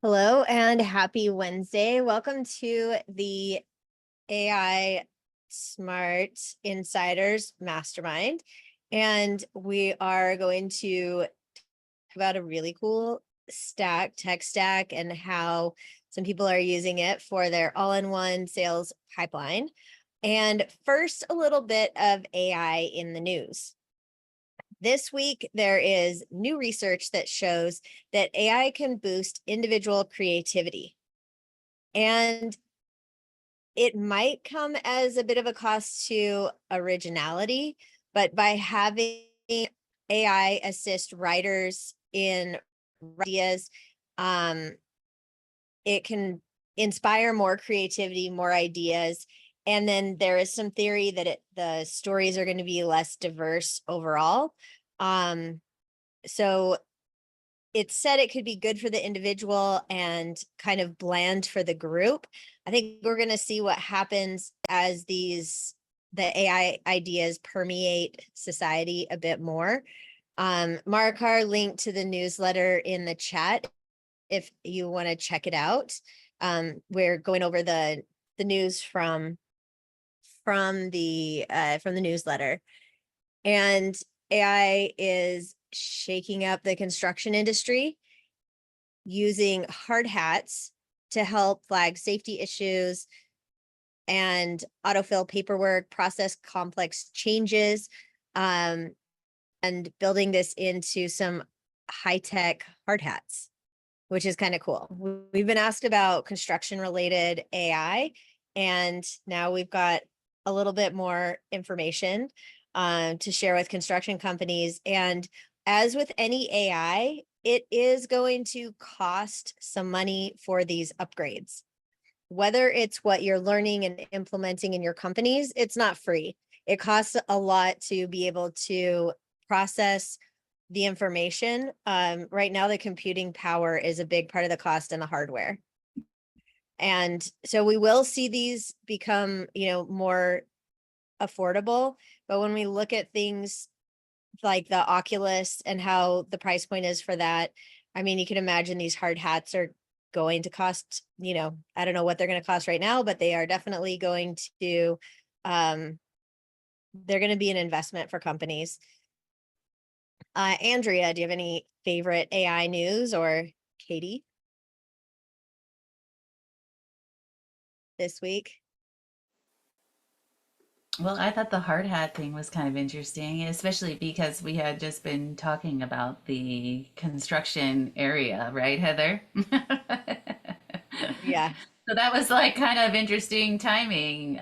Hello and happy Wednesday. Welcome to the AI Smart Insiders Mastermind. And we are going to talk about a really cool tech stack, and how some people are using it for their all-in-one sales pipeline. And first, a little bit of AI in the news. This week, there is new research that shows that AI can boost individual creativity. And it might come as a bit of a cost to originality, but by having AI assist writers in ideas, it can inspire more creativity, more ideas. And then there is some theory that the stories are going to be less diverse overall. So it said it could be good for the individual and kind of bland for the group. I think we're going to see what happens as the AI ideas permeate society a bit more. Markar linked to the newsletter in the chat if you want to check it out. We're going over the news from the newsletter. And AI is shaking up the construction industry using hard hats to help flag safety issues and autofill paperwork, process complex changes, and building this into some high-tech hard hats, which is kind of cool. We've been asked about construction-related AI, and now we've got a little bit more information to share with construction companies. And as with any AI, it is going to cost some money for these upgrades. Whether it's what you're learning and implementing in your companies, it's not free. It costs a lot to be able to process the information. Right now, the computing power is a big part of the cost, and the hardware. And so we will see these become, more affordable. But when we look at things like the Oculus and how the price point is for that, I mean, you can imagine these hard hats are going to cost, I don't know what they're going to cost right now, but they are definitely going to, they're going to be an investment for companies. Andrea, do you have any favorite AI news, or Katie, this week? Well, I thought the hard hat thing was kind of interesting, especially because we had just been talking about the construction area, right, Heather? Yeah. So that was like kind of interesting timing.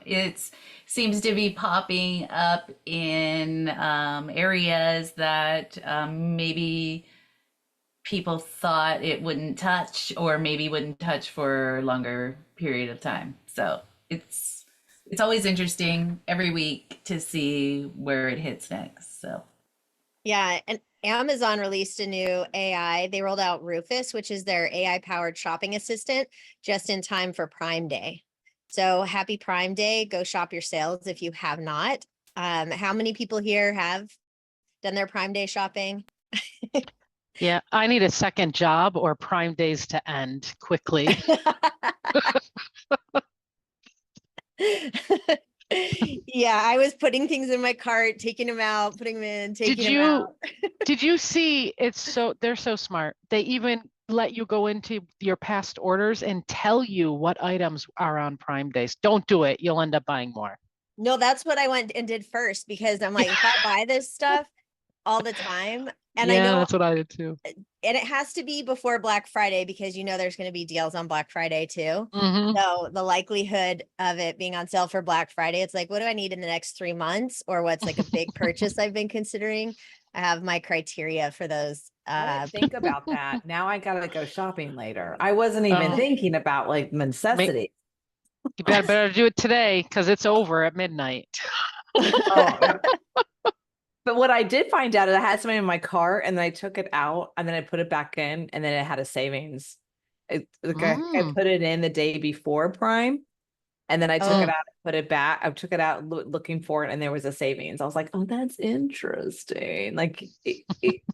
It seems to be popping up in areas that maybe people thought it wouldn't touch, or maybe wouldn't touch for a longer period of time. So it's always interesting every week to see where it hits next. So Yeah, and Amazon released a new AI. They rolled out Rufus, which is their AI-powered shopping assistant, just in time for Prime Day. So happy Prime Day. Go shop your sales if you have not. How many people here have done their Prime Day shopping? Yeah, I need a second job or Prime Days to end quickly. Yeah, I was putting things in my cart, taking them out, putting them in, taking them out. Did you see they're so smart. They even let you go into your past orders and tell you what items are on Prime Days. Don't do it. You'll end up buying more. No, that's what I went and did first, because I'm like, if I buy this stuff all the time, and I know that's what I did too. And it has to be before Black Friday, because there's going to be deals on Black Friday too. Mhm. So the likelihood of it being on sale for Black Friday, it's like, what do I need in the next 3 months? Or what's like a big purchase I've been considering? I have my criteria for those. I didn't think about that. Now I gotta go shopping later. I wasn't even Oh. thinking about like necessity. You better do it today, because it's over at midnight. Oh. But what I did find out is I had something in my cart, and then I took it out, and then I put it back in, and then it had a savings. I put it in the day before Prime, and then I took it out and put it back. I took it out looking for it, and there was a savings. I was like, oh, that's interesting. Like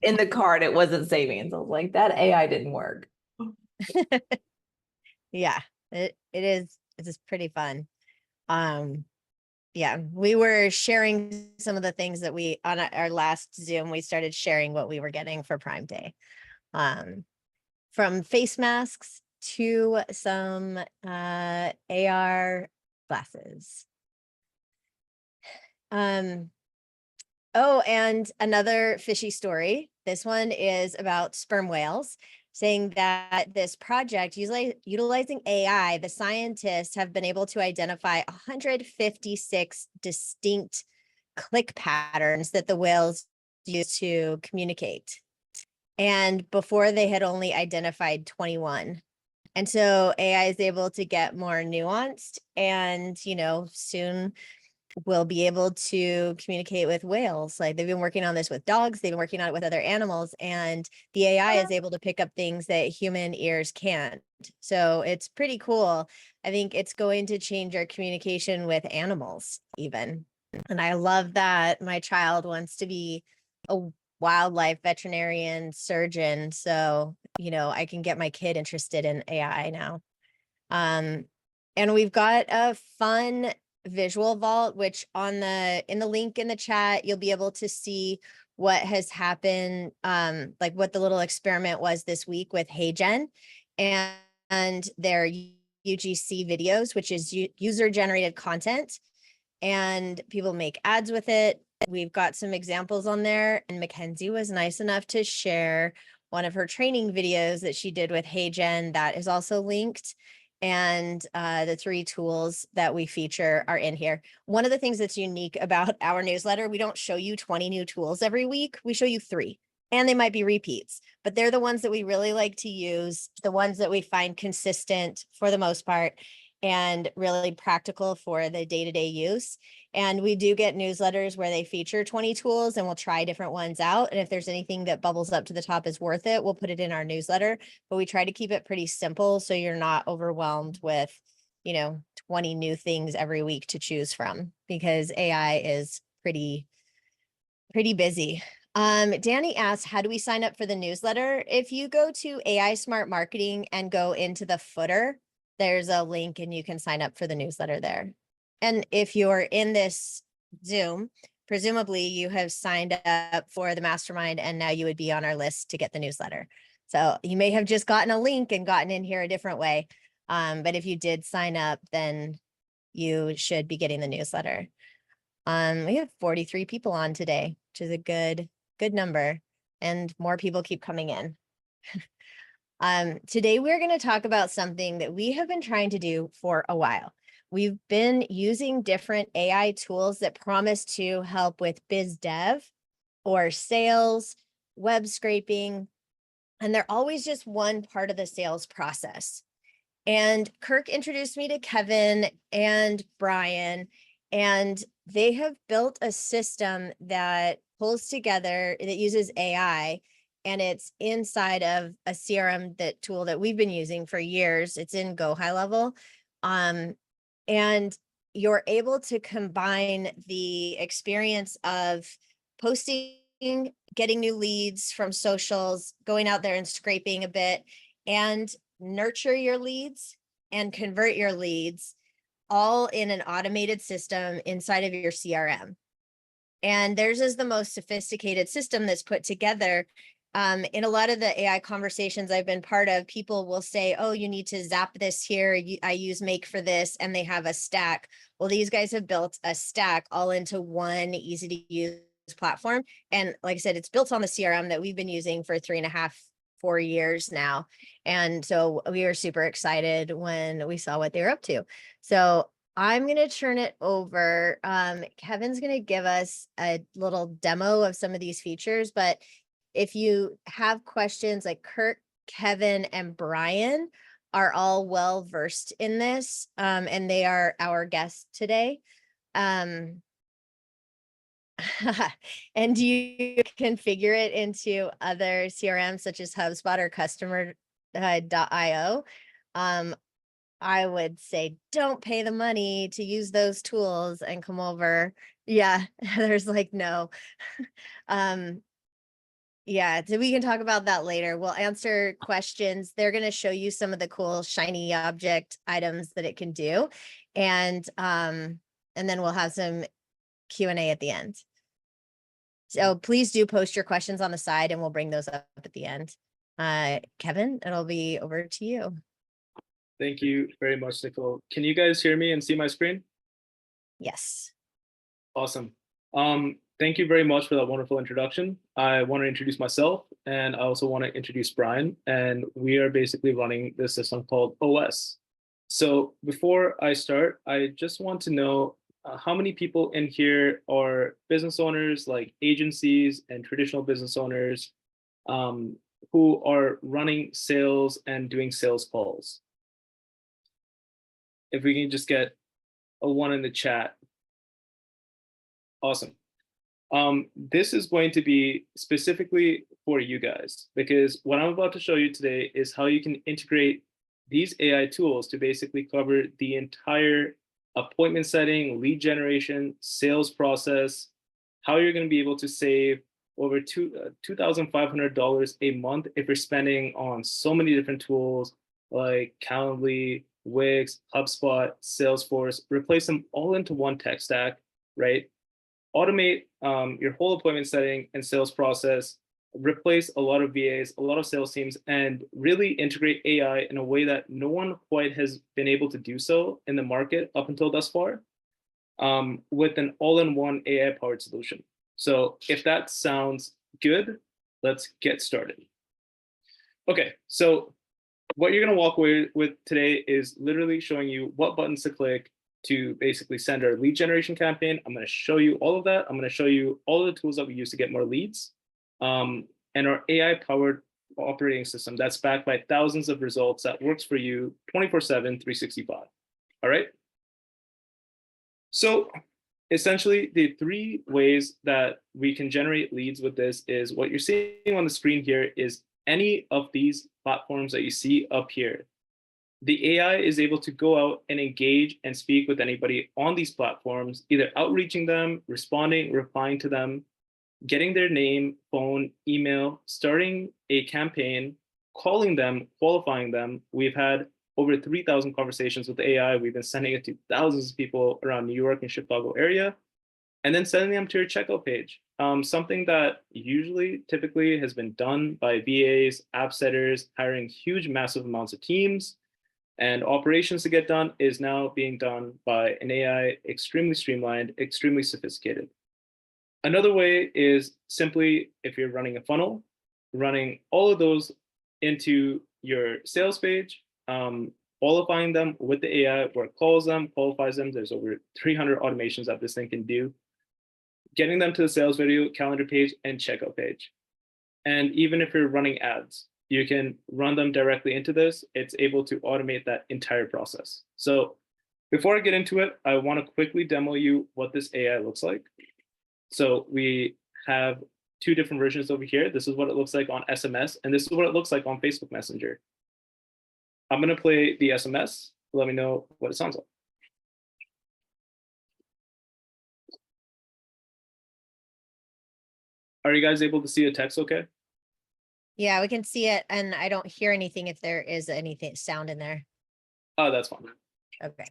in the cart, it wasn't savings. I was like, that AI didn't work. Yeah, it is pretty fun. Yeah, we were sharing some of the things that we on our last Zoom, we started sharing what we were getting for Prime Day. From face masks to some AR glasses. Oh, and another fishy story. This one is about sperm whales, saying that this project, utilizing AI, the scientists have been able to identify 156 distinct click patterns that the whales use to communicate. And before they had only identified 21. And so AI is able to get more nuanced and, soon we'll be able to communicate with whales. Like they've been working on this with dogs, they've been working on it with other animals, and the AI is able to pick up things that human ears can't. So it's pretty cool. I think it's going to change our communication with animals even. And I love that my child wants to be a wildlife veterinarian surgeon. So, I can get my kid interested in AI now. And we've got a fun visual vault, which in the link in the chat, you'll be able to see what has happened, like what the little experiment was this week with HeyGen and their UGC videos, which is user generated content, and people make ads with it. We've got some examples on there, and Mackenzie was nice enough to share one of her training videos that she did with HeyGen that is also linked. And the 3 tools that we feature are in here. One of the things that's unique about our newsletter, we don't show you 20 new tools every week. We show you 3, and they might be repeats, but they're the ones that we really like to use, the ones that we find consistent for the most part and really practical for the day-to-day use. And we do get newsletters where they feature 20 tools, and we'll try different ones out. And if there's anything that bubbles up to the top is worth it, we'll put it in our newsletter, but we try to keep it pretty simple so you're not overwhelmed with, 20 new things every week to choose from, because AI is pretty busy. Danny asked, how do we sign up for the newsletter? If you go to AI Smart Marketing and go into the footer, there's a link and you can sign up for the newsletter there. And if you're in this Zoom, presumably you have signed up for the mastermind and now you would be on our list to get the newsletter. So you may have just gotten a link and gotten in here a different way. But if you did sign up, then you should be getting the newsletter. We have 43 people on today, which is a good number, and more people keep coming in. Today we're going to talk about something that we have been trying to do for a while. We've been using different AI tools that promise to help with biz dev or sales, web scraping, and they're always just one part of the sales process. And Kirk introduced me to Kevin and Brian, and they have built a system that pulls together, that uses AI, and it's inside of a CRM tool that we've been using for years. It's in Go High Level. And you're able to combine the experience of posting, getting new leads from socials, going out there and scraping a bit, and nurture your leads and convert your leads all in an automated system inside of your CRM. And theirs is the most sophisticated system that's put together. In a lot of the AI conversations I've been part of, people will say, oh, you need to zap this here. I use Make for this, and they have a stack. Well, these guys have built a stack all into one easy to use platform. And like I said, it's built on the CRM that we've been using for 3.5, 4 years now. And so we were super excited when we saw what they were up to. So I'm going to turn it over. Kevin's going to give us a little demo of some of these features, but if you have questions, like Kirk, Kevin, and Brian are all well versed in this, and they are our guests today. And you configure it into other CRMs such as HubSpot or customer.io. I would say don't pay the money to use those tools and come over. Yeah, there's like no. Yeah, so we can talk about that later. We'll answer questions. They're going to show you some of the cool shiny object items that it can do. And then we'll have some Q&A at the end. So please do post your questions on the side and we'll bring those up at the end. Kevin, it'll be over to you. Thank you very much, Nicole. Can you guys hear me and see my screen? Yes. Awesome. Thank you very much for that wonderful introduction. I want to introduce myself, and I also want to introduce Brian, and we are basically running this system called OS. So before I start, I just want to know how many people in here are business owners, like agencies and traditional business owners, who are running sales and doing sales calls. If we can just get a 1 in the chat. Awesome. This is going to be specifically for you guys, because what I'm about to show you today is how you can integrate these AI tools to basically cover the entire appointment setting, lead generation, sales process, how you're going to be able to save over $2,500 a month if you're spending on so many different tools like Calendly, Wix, HubSpot, Salesforce, replace them all into one tech stack, right? Automate your whole appointment setting and sales process, replace a lot of VAs, a lot of sales teams, and really integrate AI in a way that no one quite has been able to do so in the market up until thus far, with an all-in-one AI-powered solution. So if that sounds good, let's get started. Okay, so what you're going to walk away with today is literally showing you what buttons to click to basically send our lead generation campaign. I'm going to show you all of that. I'm going to show you all of the tools that we use to get more leads, and our AI-powered operating system that's backed by thousands of results that works for you 24/7, 365. All right. So essentially, the 3 ways that we can generate leads with this is what you're seeing on the screen here is any of these platforms that you see up here. The AI is able to go out and engage and speak with anybody on these platforms, either outreaching them, responding, replying to them, getting their name, phone, email, starting a campaign, calling them, qualifying them. We've had over 3,000 conversations with AI. We've been sending it to thousands of people around New York and Chicago area, and then sending them to your checkout page. Something that typically has been done by VAs, app setters, hiring huge, massive amounts of teams and operations to get done is now being done by an AI, extremely streamlined, extremely sophisticated. Another way is simply, if you're running a funnel, running all of those into your sales page, qualifying them with the AI where it calls them, qualifies them. There's over 300 automations that this thing can do. Getting them to the sales video, calendar page, and checkout page. And even if you're running ads, you can run them directly into this. It's able to automate that entire process. So before I get into it, I want to quickly demo you what this AI looks like. So we have 2 different versions over here. This is what it looks like on SMS, and this is what it looks like on Facebook Messenger. I'm going to play the SMS. Let me know what it sounds like. Are you guys able to see the text okay? Yeah, we can see it, and I don't hear anything if there is anything sound in there. Oh, that's fine. Okay.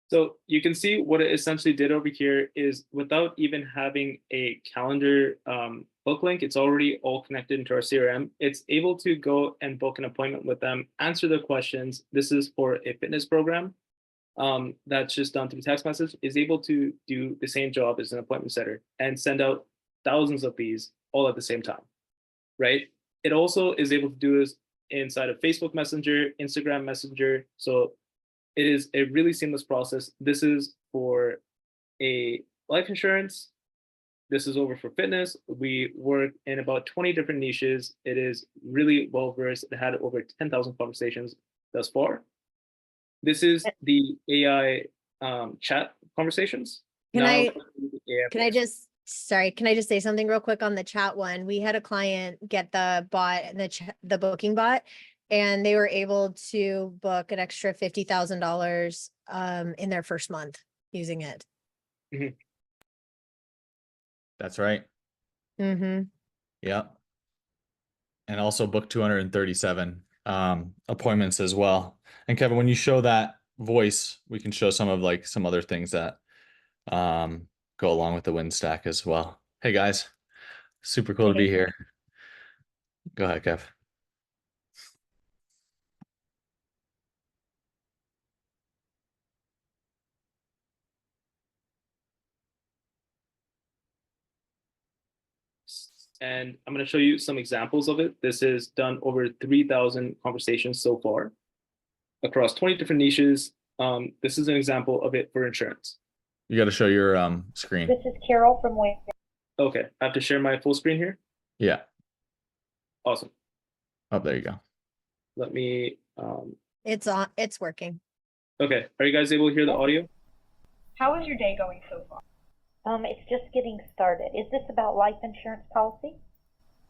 So you can see what it essentially did over here is without even having a calendar book link, it's already all connected into our CRM. It's able to go and book an appointment with them, answer their questions. This is for a fitness program that's just done through text message, is able to do the same job as an appointment setter and send out thousands of these all at the same time, right? It also is able to do this inside of Facebook Messenger, Instagram Messenger. So it is a really seamless process. This is for a life insurance. This is over for fitness. We work in about 20 different niches. It is really well versed. It had over 10,000 conversations thus far. This is the AI chat conversations. Can Now, I- the AI Can I voice. just, sorry, can I just say something real quick on the chat one? We had a client get the bot, the booking bot, and they were able to book an extra $50,000 in their first month using it. That's right. Mm-hmm. Yeah. And also book 237 appointments as well. And Kevin, when you show that voice, we can show some of like some other things that go along with the win stack as well. Hey guys, super cool to be here. Go ahead, Kev. And I'm going to show you some examples of it. This is done over 3,000 conversations so far across 20 different niches. This is an example of it for insurance. You got to show your screen. This is Carol from Wayne. Okay, I have to share my full screen here. Yeah. Awesome. Oh, there you go. Let me, It's on, it's working. okay. Are you guys able to hear the audio? How is your day going so far? It's just getting started. Is this about life insurance policy?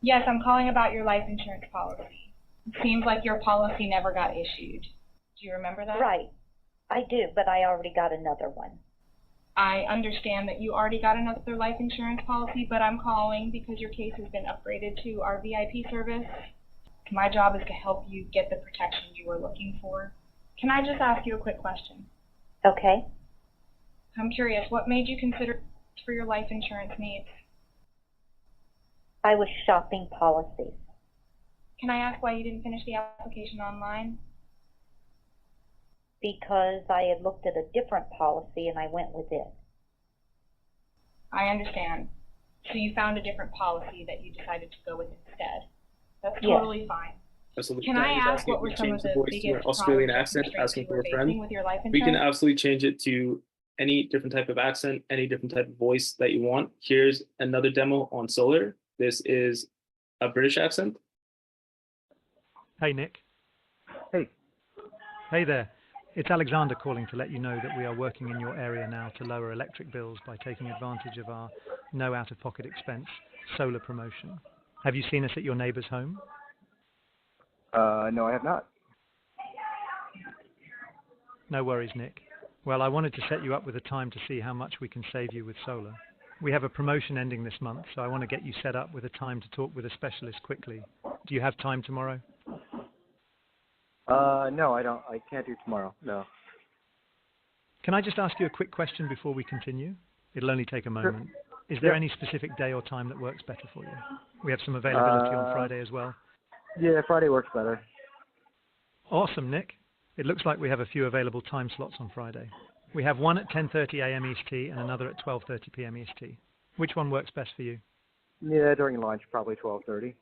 Yes, I'm calling about your life insurance policy. It seems like your policy never got issued. Do you remember that? Right. I do, but I already got another one. I understand that you already got another life insurance policy, but I'm calling because your case has been upgraded to our VIP service. My job is to help you get the protection you were looking for. Can I just ask you a quick question? Okay. I'm curious, what made you consider for your life insurance needs? I was shopping policies. Can I ask why you didn't finish the application online? Because I had looked at a different policy and I went with it. I understand. So you found a different policy that you decided to go with instead. That's Yes. totally fine. Absolutely. Can I He's ask asking what if were we some change of the the voice to an biggest Australian problems or accent, constraints asking you for were a friend. facing with your life We can insurance? absolutely change it to any different type of accent, any different type of voice that you want. Here's another demo on solar. This is a British accent. Hey, Nick. Hey. Hey there. It's Alexander calling to let you know that we are working in your area now to lower electric bills by taking advantage of our no out-of-pocket expense solar promotion. Have you seen us at your neighbor's home? No, I have not. No worries, Nick. Well, I wanted to set you up with a time to see how much we can save you with solar. We have a promotion ending this month, so I want to get you set up with a time to talk with a specialist quickly. Do you have time tomorrow? No, I don't. I can't do tomorrow. No. Can I just ask you a quick question before we continue? It'll only take a moment. Is there any specific day or time that works better for you? We have some availability on Friday as well. Yeah, Friday works better. Awesome, Nick. It looks like we have a few available time slots on Friday. We have one at 10:30 a.m. EST and another at 12:30 p.m. EST. Which one works best for you? Yeah, during lunch, probably 12:30.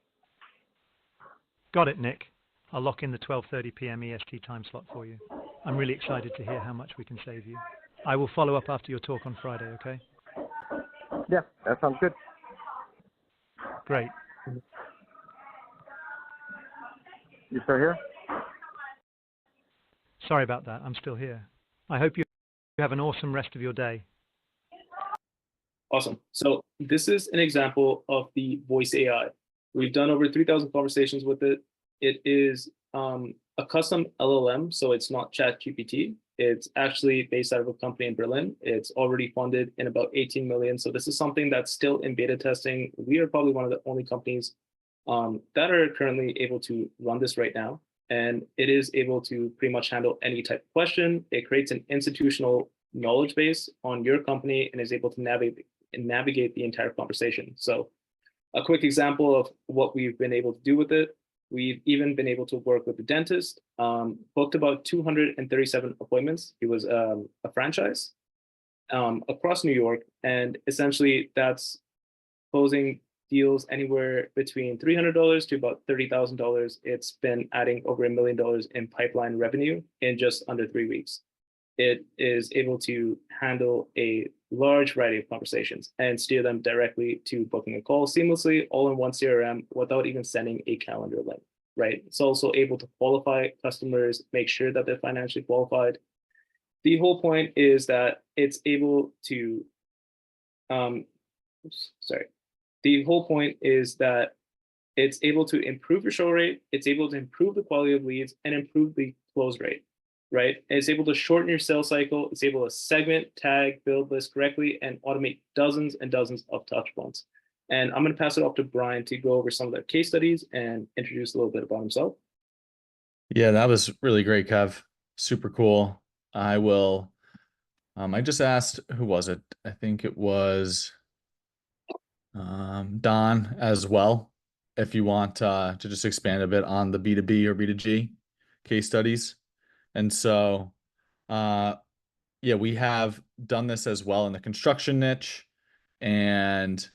Got it, Nick. I'll lock in the 12:30 p.m. EST time slot for you. I'm really excited to hear how much we can save you. I will follow up after your talk on Friday, okay? Yeah, that sounds good. Great. You still here? Sorry about that. I'm still here. I hope you have an awesome rest of your day. Awesome. So this is an example of the voice AI. We've done over 3,000 conversations with it. It is a custom LLM, so it's not ChatGPT. It's actually based out of a company in Berlin. It's already funded in about 18 million. So this is something that's still in beta testing. We are probably one of the only companies that are currently able to run this right now. And it is able to pretty much handle any type of question. It creates an institutional knowledge base on your company and is able to navigate the entire conversation. So a quick example of what we've been able to do with it. We've even been able to work with the dentist, booked about 237 appointments. It was a franchise across New York. And essentially that's closing deals anywhere between $300 to about $30,000. It's been adding over $1 million in pipeline revenue in just under 3 weeks. it is able to handle a large variety of conversations and steer them directly to booking a call seamlessly, all in one CRM without even sending a calendar link, right? It's also able to qualify customers, make sure that they're financially qualified. The whole point is that it's able to, the whole point is that it's able to improve your show rate, it's able to improve the quality of leads, and improve the close rate, right? And it's able to shorten your sales cycle, it's able to segment, tag, build lists correctly, and automate dozens and dozens of touch points. And I'm going to pass it off to Brian to go over some of the case studies and introduce a little bit about himself. Yeah, that was really great, Kev. Super cool. I will, I just asked, who was it? I think it was Don as well. If you want to just expand a bit on the B2B or B2G case studies. And so, yeah, we have done this as well in the construction niche and,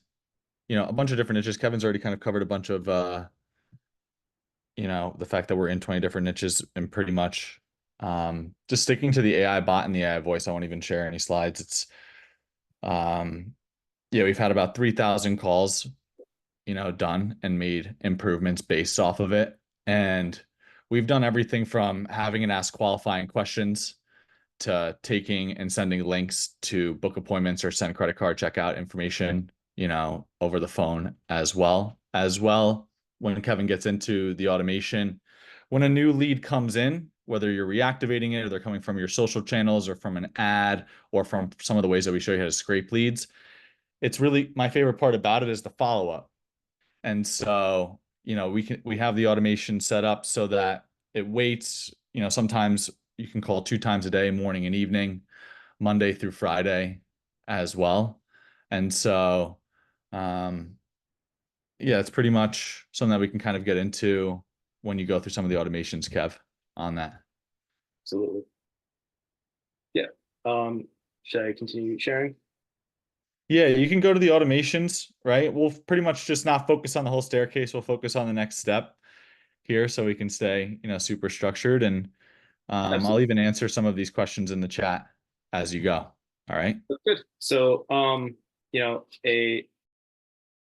a bunch of different niches. Kevin's already kind of covered a bunch of, the fact that we're in 20 different niches and pretty much just sticking to the AI bot and the AI voice. I won't even share any slides. It's, yeah, we've had about 3,000 calls, done and made improvements based off of it. And we've done everything from having it ask qualifying questions to taking and sending links to book appointments or send credit card checkout information, over the phone as well. When Kevin gets into the automation, when a new lead comes in, whether you're reactivating it or they're coming from your social channels or from an ad or from some of the ways that we show you how to scrape leads, it's really my favorite part about it is the follow-up. And so, we have the automation set up so that it waits, sometimes you can call 2 times a day, morning and evening, Monday through Friday as well. And so, yeah, it's pretty much something that we can kind of get into when you go through some of the automations, Kev, on that. Absolutely. Yeah. Should I continue sharing? Yeah, you can go to the automations, right? We'll pretty much just not focus on the whole staircase. We'll focus on the next step here so we can stay, super structured. And I'll even answer some of these questions in the chat as you go. All right. That's good. So, a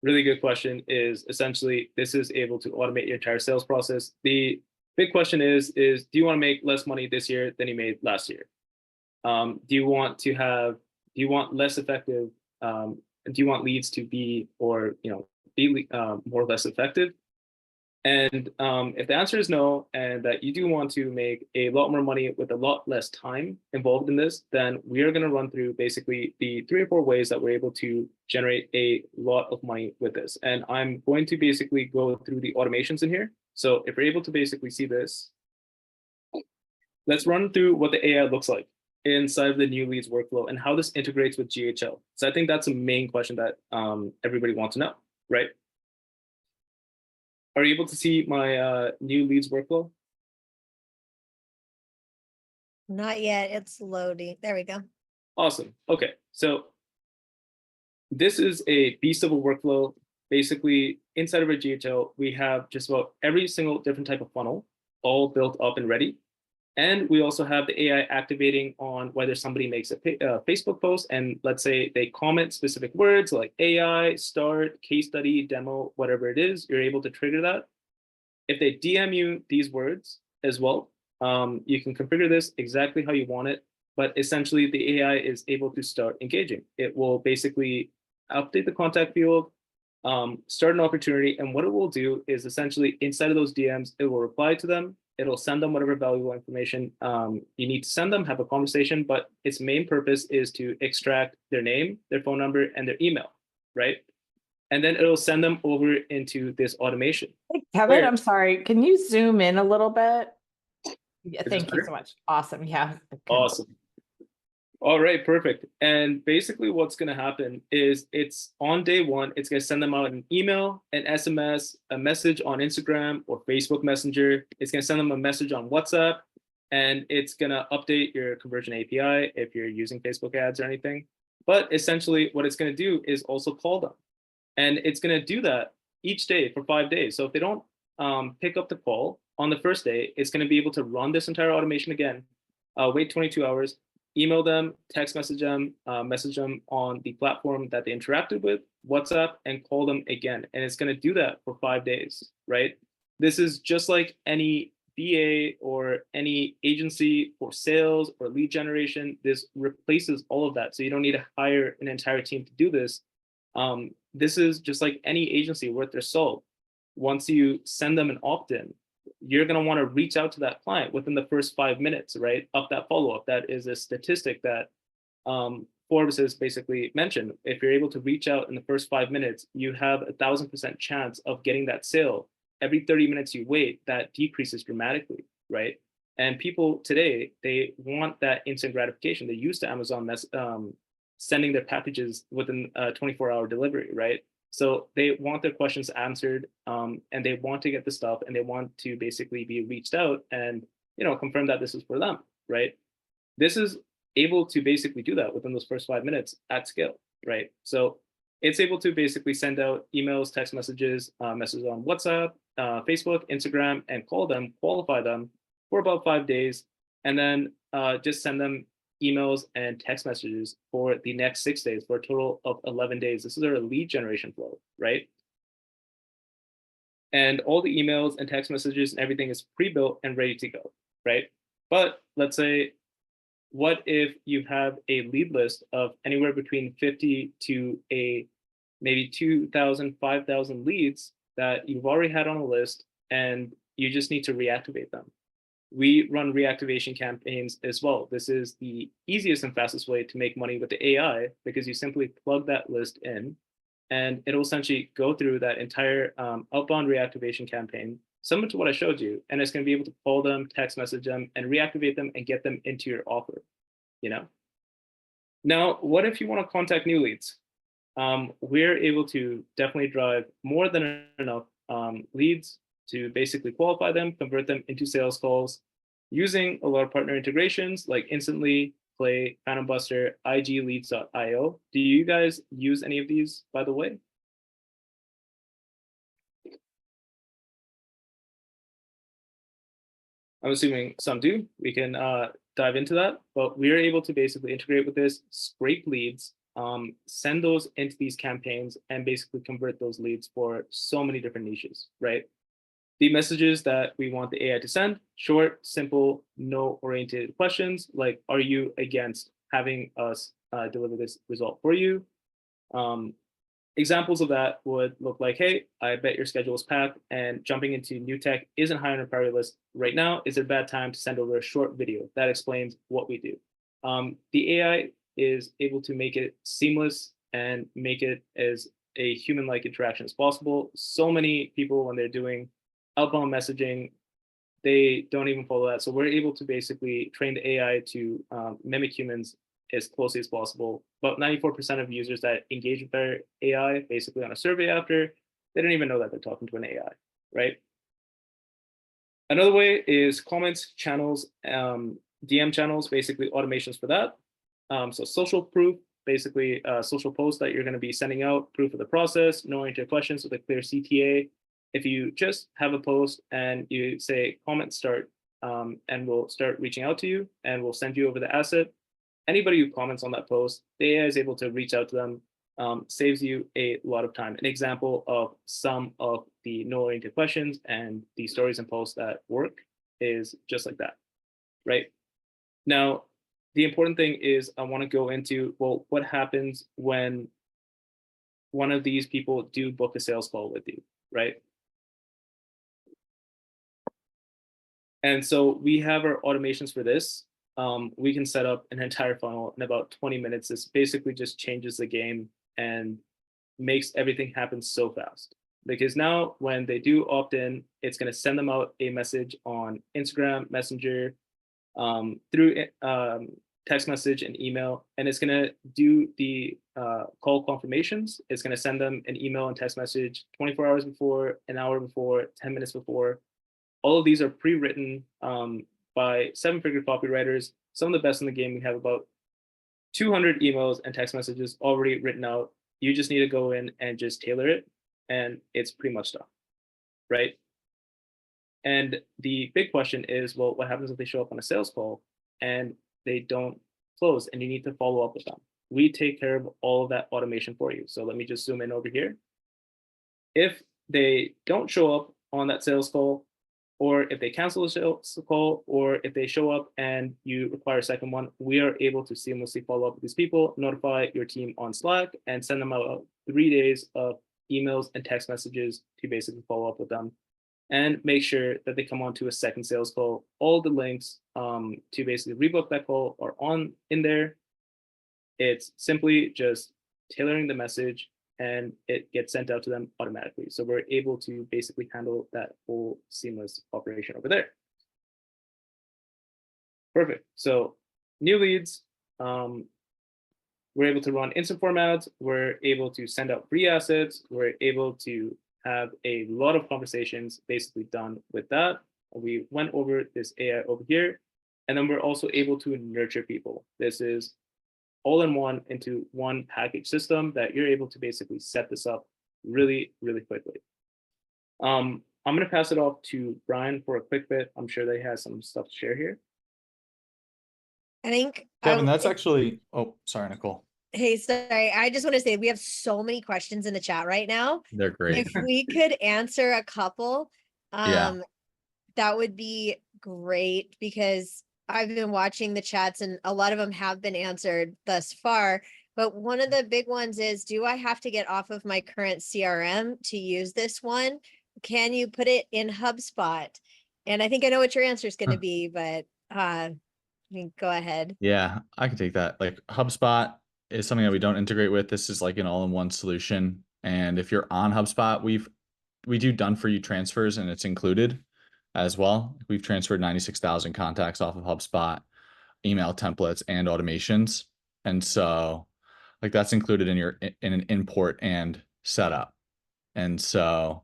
really good question is essentially this is able to automate your entire sales process. The big question is do you want to make less money this year than you made last year? Do you want less effective? Do you want leads to be more or less effective? And if the answer is no, and that you do want to make a lot more money with a lot less time involved in this, then we are going to run through basically the 3 or 4 ways that we're able to generate a lot of money with this. And I'm going to basically go through the automations in here. So if we're able to basically see this, let's run through what the AI looks like inside of the new leads workflow and how this integrates with GHL. So I think that's a main question that everybody wants to know, right? Are you able to see my new leads workflow? Not yet. It's loading. There we go. Awesome. Okay. So this is a beast of a workflow. Basically, inside of our GHL, we have just about every single different type of funnel all built up and ready. And we also have the AI activating on whether somebody makes a Facebook post and let's say they comment specific words like AI, start, case study, demo, whatever it is, you're able to trigger that. If they DM you these words as well, you can configure this exactly how you want it, but essentially the AI is able to start engaging. It will basically update the contact field, start an opportunity, and what it will do is essentially inside of those DMs, it will reply to them. It'll send them whatever valuable information you need to send them, have a conversation, but its main purpose is to extract their name, their phone number, and their email, right? And then it'll send them over into this automation. Hey, Kevin, I'm sorry. Can you zoom in a little bit? Yeah, thank you so much. Awesome. Yeah. Awesome. All right, perfect. And basically what's going to happen is it's on day 1, it's going to send them out an email, an SMS, a message on Instagram or Facebook Messenger. It's going to send them a message on WhatsApp, and it's going to update your conversion API if you're using Facebook ads or anything. But essentially what it's going to do is also call them. And it's going to do that each day for 5 days. So if they don't pick up the call on the first day, it's going to be able to run this entire automation again, wait 22 hours, email them, text message them on the platform that they interacted with, WhatsApp, and call them again. And it's going to do that for 5 days, right? This is just like any VA or any agency for sales or lead generation. This replaces all of that. So you don't need to hire an entire team to do this. This is just like any agency worth their salt. Once you send them an opt-in, you're going to want to reach out to that client within the first 5 minutes, right? Of that follow-up. That is a statistic that Forbes has basically mentioned. If you're able to reach out in the first 5 minutes, you have 1,000% chance of getting that sale. Every 30 minutes you wait, that decreases dramatically, right? And people today, they want that instant gratification. They're used to Amazon sending their packages within a 24-hour delivery, right? So they want their questions answered, and they want to get the stuff, and they want to basically be reached out and, confirm that this is for them, right? This is able to basically do that within those first 5 minutes at scale, right? So it's able to basically send out emails, text messages, messages on WhatsApp, Facebook, Instagram, and call them, qualify them for about 5 days, and then just send them emails and text messages for the next 6 days, for a total of 11 days. This is our lead generation flow, right? And all the emails and text messages and everything is pre-built and ready to go, right? But let's say, what if you have a lead list of anywhere between 50 to maybe 2,000, 5,000 leads that you've already had on a list, and you just need to reactivate them? We run reactivation campaigns as well. This is the easiest and fastest way to make money with the AI, because you simply plug that list in, and it'll essentially go through that entire outbound reactivation campaign, similar to what I showed you, and it's going to be able to call them, text message them, and reactivate them and get them into your offer. Now, what if you want to contact new leads? We're able to definitely drive more than enough leads to basically qualify them, convert them into sales calls, using a lot of partner integrations like Instantly, Play, Phantom Buster, igleads.io. Do you guys use any of these, by the way? I'm assuming some do. We can dive into that, but we're able to basically integrate with this, scrape leads, send those into these campaigns, and basically convert those leads for so many different niches, right? The messages that we want the AI to send: short, simple, no-oriented questions like, are you against having us deliver this result for you? Examples of that would look like, hey, I bet your schedule is packed and jumping into new tech isn't high on your priority list right now. Is it a bad time to send over a short video that explains what we do? The AI is able to make it seamless and make it as a human-like interaction as possible. So many people, when they're doing outbound messaging, they don't even follow that. So we're able to basically train the AI to mimic humans as closely as possible. About 94% of users that engage with their AI, basically on a survey after, they don't even know that they're talking to an AI, right? Another way is comments, channels, DM channels, basically automations for that. So social proof, basically social posts that you're going to be sending out, proof of the process, knowing your questions with a clear CTA. If you just have a post and you say comment start, and we'll start reaching out to you and we'll send you over the asset. Anybody who comments on that post, the AI is able to reach out to them, saves you a lot of time. An example of some of the no-oriented questions and the stories and posts that work is just like that, right? Now, the important thing is I want to go into, well, what happens when one of these people do book a sales call with you, right? And so we have our automations for this. We can set up an entire funnel in about 20 minutes. This basically just changes the game and makes everything happen so fast. Because now when they do opt in, it's going to send them out a message on Instagram, Messenger, through text message and email, and it's going to do the call confirmations. It's going to send them an email and text message 24 hours before, an hour before, 10 minutes before. All of these are pre-written by 7-figure copywriters, some of the best in the game. We have about 200 emails and text messages already written out. You just need to go in and just tailor it, and it's pretty much done, right? And the big question is, well, what happens if they show up on a sales call and they don't closed and you need to follow up with them. We take care of all of that automation for you. So let me just zoom in over here. If they don't show up on that sales call, or if they cancel the sales call, or if they show up and you require a second one, we are able to seamlessly follow up with these people, notify your team on Slack, and send them out 3 days of emails and text messages to basically follow up with them and make sure that they come on to a second sales call. All the links to basically rebook that call are on in there. It's simply just tailoring the message and it gets sent out to them automatically. So we're able to basically handle that whole seamless operation over there. Perfect. So new leads, we're able to run instant formats. We're able to send out free assets. We're able to have a lot of conversations basically done with that. We went over this AI over here, and then we're also able to nurture people. This is all in one into one package system that you're able to basically set this up really, really quickly. I'm going to pass it off to Brian for a quick bit. I'm sure they have some stuff to share here. I think Kevin, that's actually, oh, sorry, Nicole. Hey, sorry. I just want to say we have so many questions in the chat right now. They're great. If we could answer a couple, Yeah. that would be great, because I've been watching the chats and a lot of them have been answered thus far. But one of the big ones is, do I have to get off of my current CRM to use this one? Can you put it in HubSpot? And I think I know what your answer is going to be, but I mean, go ahead. Yeah, I can take that. Like HubSpot is something that we don't integrate with. This is like an all-in-one solution. And if you're on HubSpot, we do done for you transfers and it's included as well. We've transferred 96,000 contacts off of HubSpot, email templates and automations. And so like that's included in in an import and setup. And so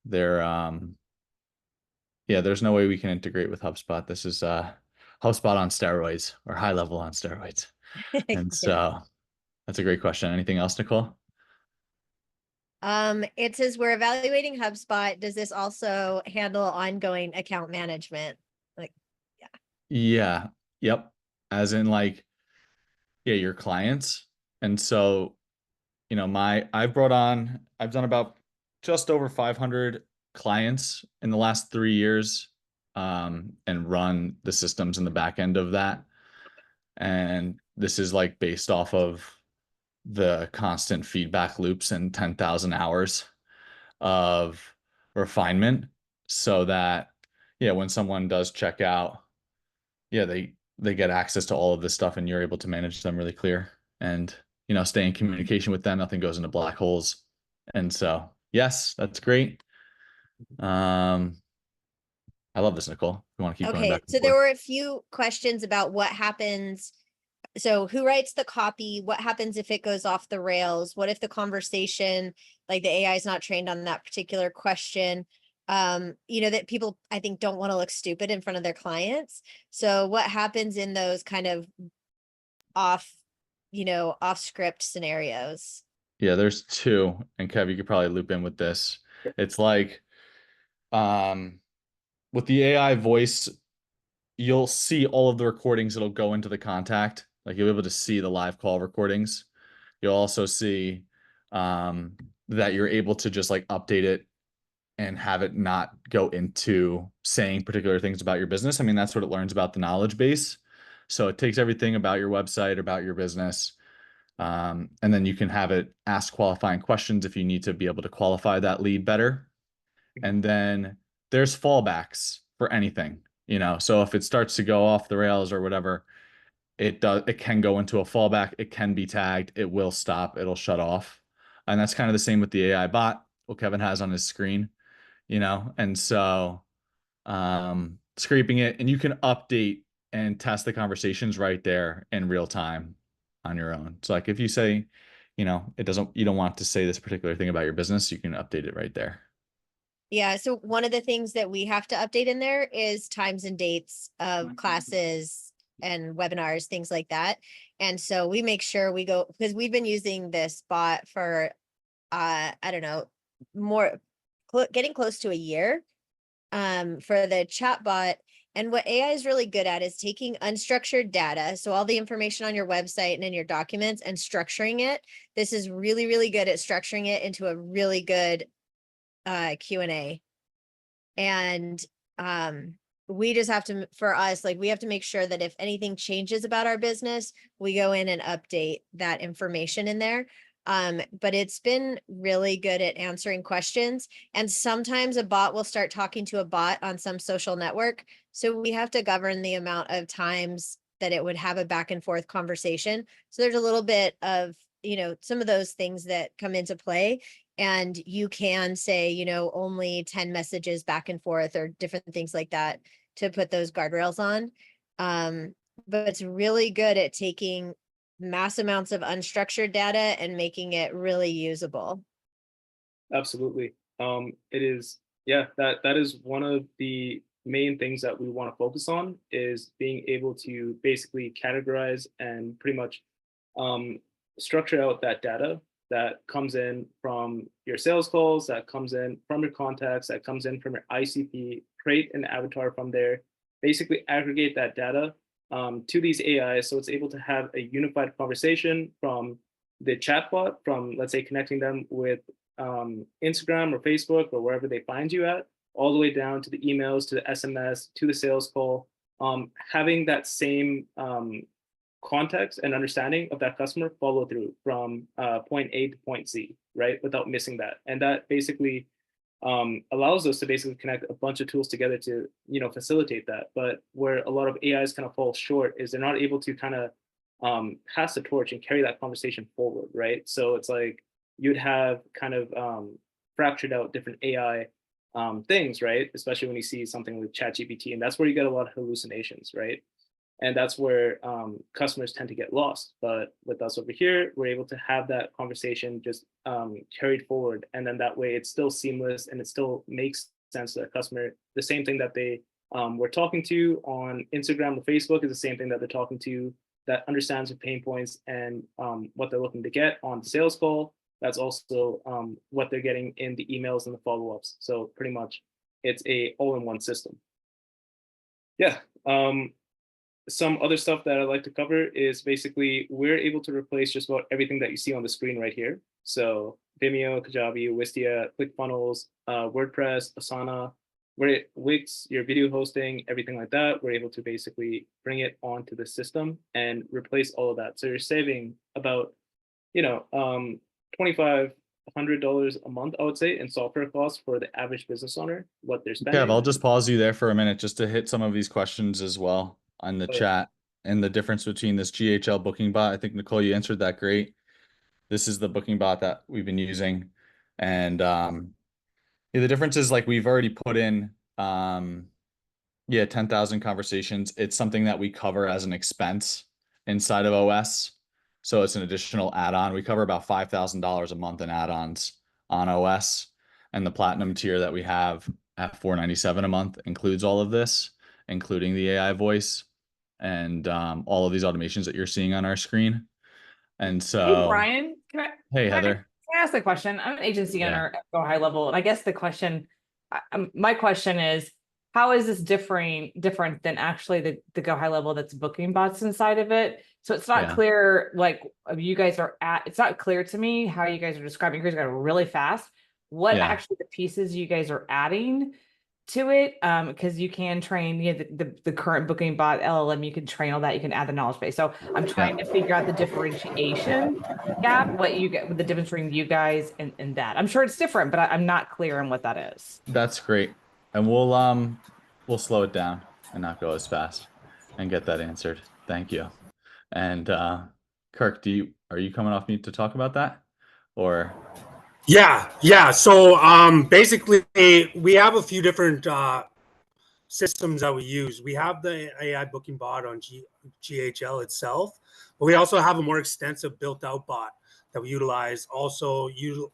there, yeah, there's no way we can integrate with HubSpot. This is HubSpot on steroids, or high level on steroids. And so that's a great question. Anything else, Nicole? It says we're evaluating HubSpot. Does this also handle ongoing account management? Like, yeah. Yeah. Yep. As in like, yeah, your clients. And so, you know, I've done about just over 500 clients in the last 3 years, and run the systems in the back end of that. And this is like based off of the constant feedback loops and 10,000 hours of refinement, so that, yeah, when someone does check out, yeah, they get access to all of this stuff and you're able to manage them really clear and, you know, stay in communication with them. Nothing goes into black holes. And so, yes, that's great. I love this, Nicole. You want to keep going Okay, back and so there forth. were a few questions about what happens. So who writes the copy? What happens if it goes off the rails? What if the conversation, like the AI is not trained on that particular question? You know, that people, I think, don't want to look stupid in front of their clients. So what happens in those kind of off script scenarios? Yeah, there's two, and Kev, you could probably loop in with this. It's like, with the AI voice, you'll see all of the recordings that'll go into the contact. Like you'll be able to see the live call recordings. You'll also see that you're able to just like update it and have it not go into saying particular things about your business. I mean, that's what it learns about the knowledge base. So it takes everything about your website, about your business, and then you can have it ask qualifying questions if you need to be able to qualify that lead better. And then there's fallbacks for anything, you know. So if it starts to go off the rails or whatever, it can go into a fallback. It can be tagged. It will stop. It'll shut off. And that's kind of the same with the AI bot, what Kevin has on his screen, you know. And so scraping it, and you can update and test the conversations right there in real time on your own. So like if you say, you know, you don't want to say this particular thing about your business, you can update it right there. Yeah, so one of the things that we have to update in there is times and dates of classes and webinars, things like that. And so we make sure we go, because we've been using this bot for, I don't know, getting close to a year, for the chat bot. And what AI is really good at is taking unstructured data, so all the information on your website and in your documents, and structuring it. This is really, really good at structuring it into a really good Q&A. And we just have to, for us, like, we have to make sure that if anything changes about our business, we go in and update that information in there. But it's been really good at answering questions. And sometimes a bot will start talking to a bot on some social network. So we have to govern the amount of times that it would have a back and forth conversation. So there's a little bit of, some of those things that come into play. And you can say, only 10 messages back and forth or different things like that to put those guardrails on. But it's really good at taking mass amounts of unstructured data and making it really usable. Absolutely. It is, yeah, that is one of the main things that we want to focus on, is being able to basically categorize and pretty much structure out that data that comes in from your sales calls, that comes in from your contacts, that comes in from your ICP, create an avatar from there, basically aggregate that data to these AIs, so it's able to have a unified conversation from the chatbot, from, let's say, connecting them with Instagram or Facebook or wherever they find you at, all the way down to the emails, to the SMS, to the sales call, having that same context and understanding of that customer follow through from point A to point Z, right? Without missing that. And that basically allows us to basically connect a bunch of tools together to, facilitate that. But where a lot of AIs kind of fall short is they're not able to kind of pass the torch and carry that conversation forward, right? So it's like you'd have kind of fractured out different AI things, right? Especially when you see something with ChatGPT, and that's where you get a lot of hallucinations, right? And that's where customers tend to get lost. But with us over here, we're able to have that conversation just carried forward. And then that way it's still seamless and it still makes sense to the customer. The same thing that they were talking to on Instagram or Facebook is the same thing that they're talking to, that understands their pain points and what they're looking to get on the sales call. That's also what they're getting in the emails and the follow-ups. So pretty much it's a all-in-one system. Yeah. Some other stuff that I'd like to cover is basically we're able to replace just about everything that you see on the screen right here. So Vimeo, Kajabi, Wistia, ClickFunnels, WordPress, Asana, Wix, your video hosting, everything like that. We're able to basically bring it onto the system and replace all of that. So you're saving about, $2,500 a month, I would say, in software costs for the average business owner, what they're spending. Kev, I'll just pause you there for a minute just to hit some of these questions as well on the chat, and the difference between this GHL booking bot. I think, Nicole, you answered that great. This is the booking bot that we've been using. And the difference is, like, we've already put in 10,000 conversations. It's something that we cover as an expense inside of OS. So it's an additional add-on. We cover about $5,000 a month in add-ons on OS. And the platinum tier that we have at $497 a month includes all of this, including the AI voice and all of these automations that you're seeing on our screen. And so, hey, Brian, hey, Heather. Can I ask a question? I'm an agency owner at Go High Level, and I guess the question, my question is, how is this different than actually the Go High Level that's booking bots inside of it? So it's not clear, like, you guys are it's not clear to me how you guys are describing. You guys got really fast. What actually the pieces you guys are adding to it? Because you can train the current booking bot LLM, you can train all that, you can add the knowledge base. So I'm trying to figure out the differentiation gap, what you get with the difference between you guys and that. I'm sure it's different, but I'm not clear on what that is. That's great. And we'll slow it down and not go as fast and get that answered. Thank you. And Kirk, are you coming off mute to talk about that? Or Yeah. So basically we have a few different systems that we use. We have the AI booking bot on GHL itself, but we also have a more extensive built out bot that we utilize, also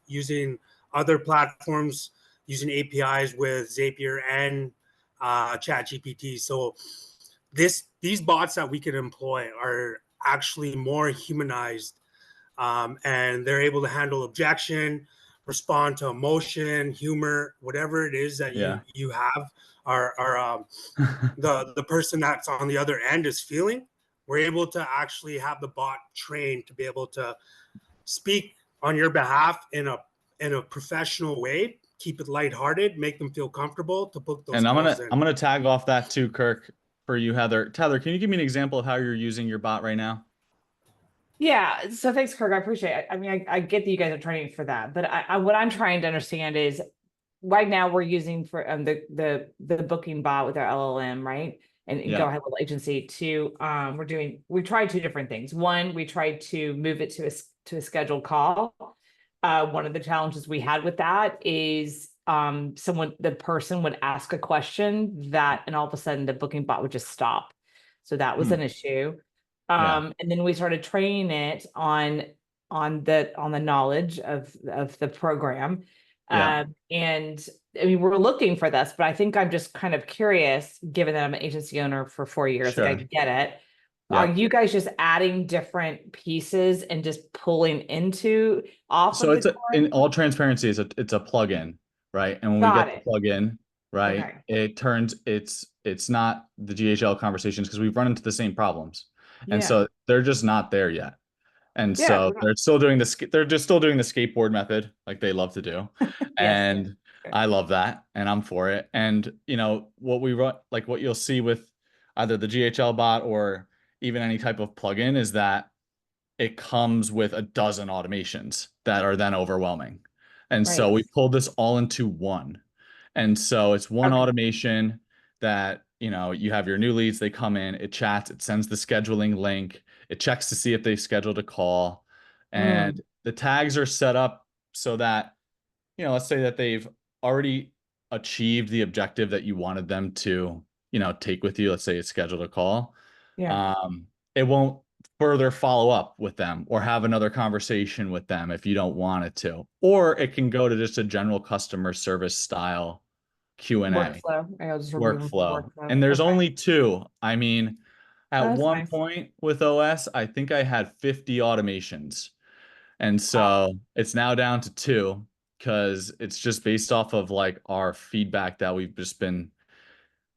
using other platforms, using APIs with Zapier and ChatGPT. So these bots that we can employ are actually more humanized, and they're able to handle objection, respond to emotion, humor, whatever it is that Yeah. you have, the person that's on the other end is feeling. We're able to actually have the bot trained to be able to speak on your behalf in a professional way, keep it lighthearted, make them feel comfortable to book those And calls in. I'm gonna tag off that too, Kirk, for you, Heather. Heather, can you give me an example of how you're using your bot right now? Yeah, so thanks, Kirk. I appreciate it. I mean, I get that you guys are training for that, but what I'm trying to understand is right now we're using for the booking bot with our LLM, right? And Yeah. Go Ahead Little Agency to we tried two different things. One, we tried to move it to a scheduled call. One of the challenges we had with that is the person would ask a question and all of a sudden the booking bot would just stop. So that was an issue. Yeah. And then we started training it on the knowledge of the program. Yeah. And I mean, we're looking for this, but I think I'm just kind of curious, given that I'm an agency owner for 4 years, like I Sure. get it. Yeah. Are you guys just adding different pieces and just pulling off So of it's the in all transparency, it's a plugin, right? And when we Got get it. the plugin, right, Okay. it turns it's not the GHL conversations because we've run into the same problems. And Yeah. so they're just not there yet. And Yeah, so we're not- they're still doing they're just still doing the skateboard method like they love to do. Yes. And Okay. I love that and I'm for it. And you know, what we run, like what you'll see with either the GHL bot or even any type of plugin is that it comes with a dozen automations that are then overwhelming. And so Right. we pulled this all into one. And so it's one Okay. automation that, you know, you have your new leads, they come in, it chats, it sends the scheduling link, it checks to see if they've scheduled a call. And the tags are set up so that, you know, let's say that they've already achieved the objective that you wanted them to, you know, take with you. Let's say it's scheduled a call. Yeah. It won't further follow up with them or have another conversation with them if you don't want it to. Or it can go to just a general customer service style Q&A Workflow. I'll just remove them from workflow. workflow. And there's Okay. only two. I mean, Oh, at that's one nice. point with OS, I think I had 50 automations. And so it's now down to two because it's just based off of like our feedback that we've just been,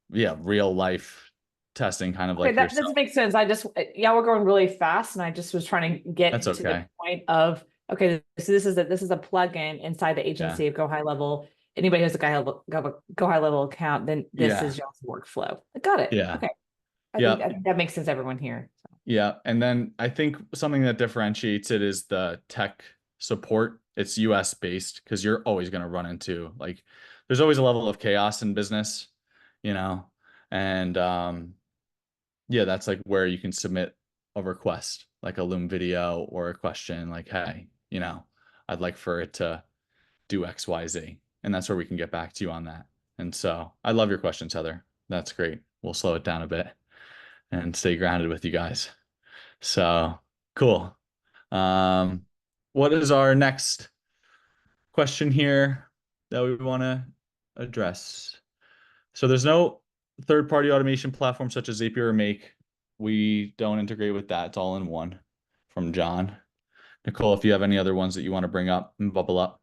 real life testing, kind of Okay, like that yourself. doesn't make sense. We're going really fast, and I just was trying to get That's to the okay. point of okay. So this is a plugin inside the agency of Go High Level. Anybody who has a Go High Level account, then this is y'all's workflow. I got it. Yeah. Okay, Yeah. I think that makes sense. Everyone here. Yeah. And then I think something that differentiates it is the tech support. It's US based because you're always going to run into like, there's always a level of chaos in business, you know, and that's like where you can submit a request, like a Loom video or a question like, hey, you know, I'd like for it to do X, Y, Z. And that's where we can get back to you on that. And so I love your questions, Heather. That's great. We'll slow it down a bit and stay grounded with you guys. So cool. What is our next question here that we want to address? So there's no third-party automation platform such as Zapier or Make. We don't integrate with that. It's all in one from John. Nicole, if you have any other ones that you want to bring up and bubble up,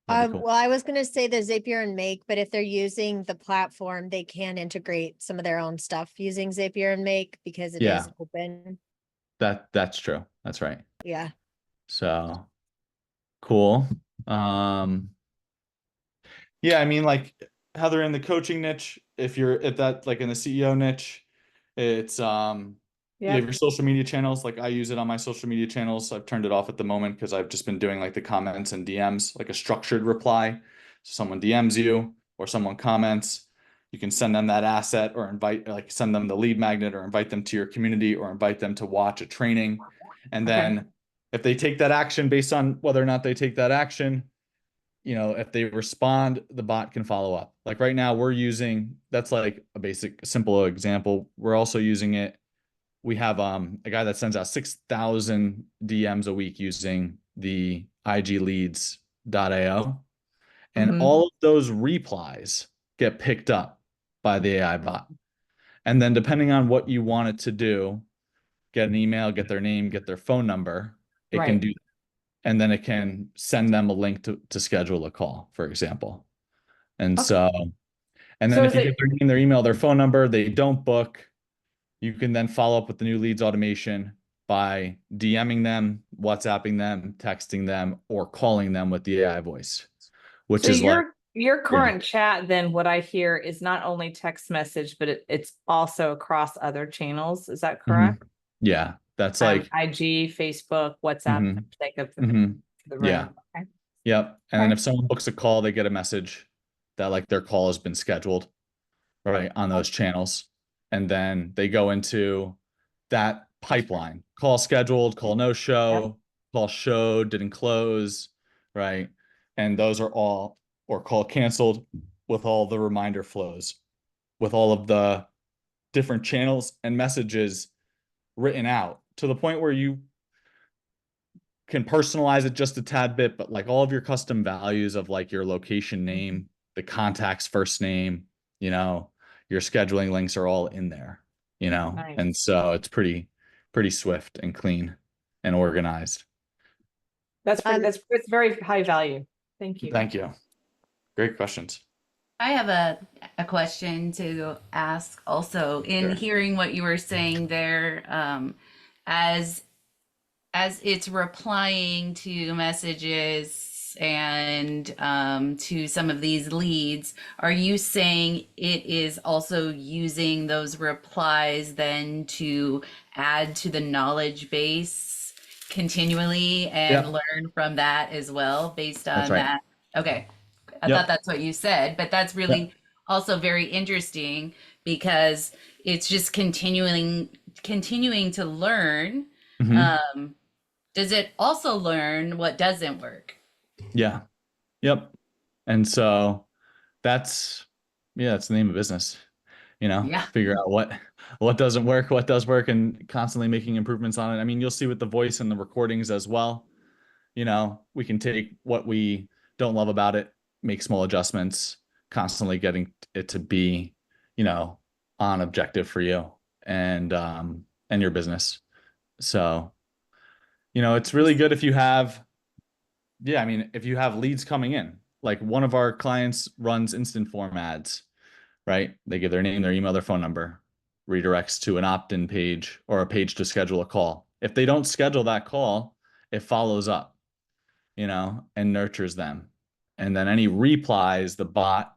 that'd be cool. Well, I was going to say the Zapier and Make, but if they're using the platform, they can integrate some of their own stuff using Zapier and Make because it is open. That's true. That's right. Yeah. So cool. Yeah, I mean, like Heather, in the coaching niche, if you're at that, like in the CEO niche, it's you have your social media channels. Like I use it on my social media channels. I've turned it off at the moment because I've just been doing like the comments and DMs, like a structured reply. So someone DMs you or someone comments, you can send them that asset or send them the lead magnet or invite them to your community or invite them to watch a training. And then if they take that action based on whether or not they take that action, you know, if they respond, the bot can follow up. Like right now that's like a basic, simple example. We're also using it. We have a guy that sends out 6,000 DMs a week using the igleads.io. And all of those replies get picked up by the AI bot. And then depending on what you want it to do, get an email, get their name, get their phone number, it can do that. and then it can send them a link to schedule a call, for example. And Okay. so, and then So if is you it- get their name, their email, their phone number, they don't book, you can then follow up with the new leads automation by DMing them, WhatsApping them, texting them, or calling them with the AI voice, which So is like, your current chat, then what I hear is not only text message, but it's also across other channels. Is that correct? yeah, that's like, IG, Facebook, WhatsApp, Mhm. for the sake of Mhm. the Yeah. room. Okay. Yep. And then Okay. if someone books a call, they get a message that like their call has been scheduled, right, on those channels. And then they go into that pipeline, call scheduled, call no show, call showed, didn't close, right? And those are all, or call canceled, with all the reminder flows, with all of the different channels and messages written out to the point where you can personalize it just a tad bit, but like all of your custom values of like your location name, the contact's first name, you know, your scheduling links are all in there, you know, Nice. and so it's pretty swift and clean and organized. That's it's very high value. Thank you. Thank you. Great questions. I have a question to ask also in Sure. hearing what you were saying there, as it's replying to messages and to some of these leads, are you saying it is also using those replies then to add to the knowledge base continually and Yeah. learn from that as well based on That's right. that? Okay. I Yep. thought that's what you said, but that's really also very interesting because it's just continuing to learn. Mhm. Does it also learn what doesn't work? Yeah. Yep. And so that's the name of business, you know, Yeah. figure out what doesn't work, what does work, and constantly making improvements on it. I mean, you'll see with the voice and the recordings as well, you know, we can take what we don't love about it, make small adjustments, constantly getting it to be, you know, on objective for you and your business. So, you know, it's really good if you have, I mean, if you have leads coming in, like one of our clients runs instant form ads, right? They give their name, their email, their phone number, redirects to an opt-in page or a page to schedule a call. If they don't schedule that call, it follows up, you know, and nurtures them. And then any replies, the bot,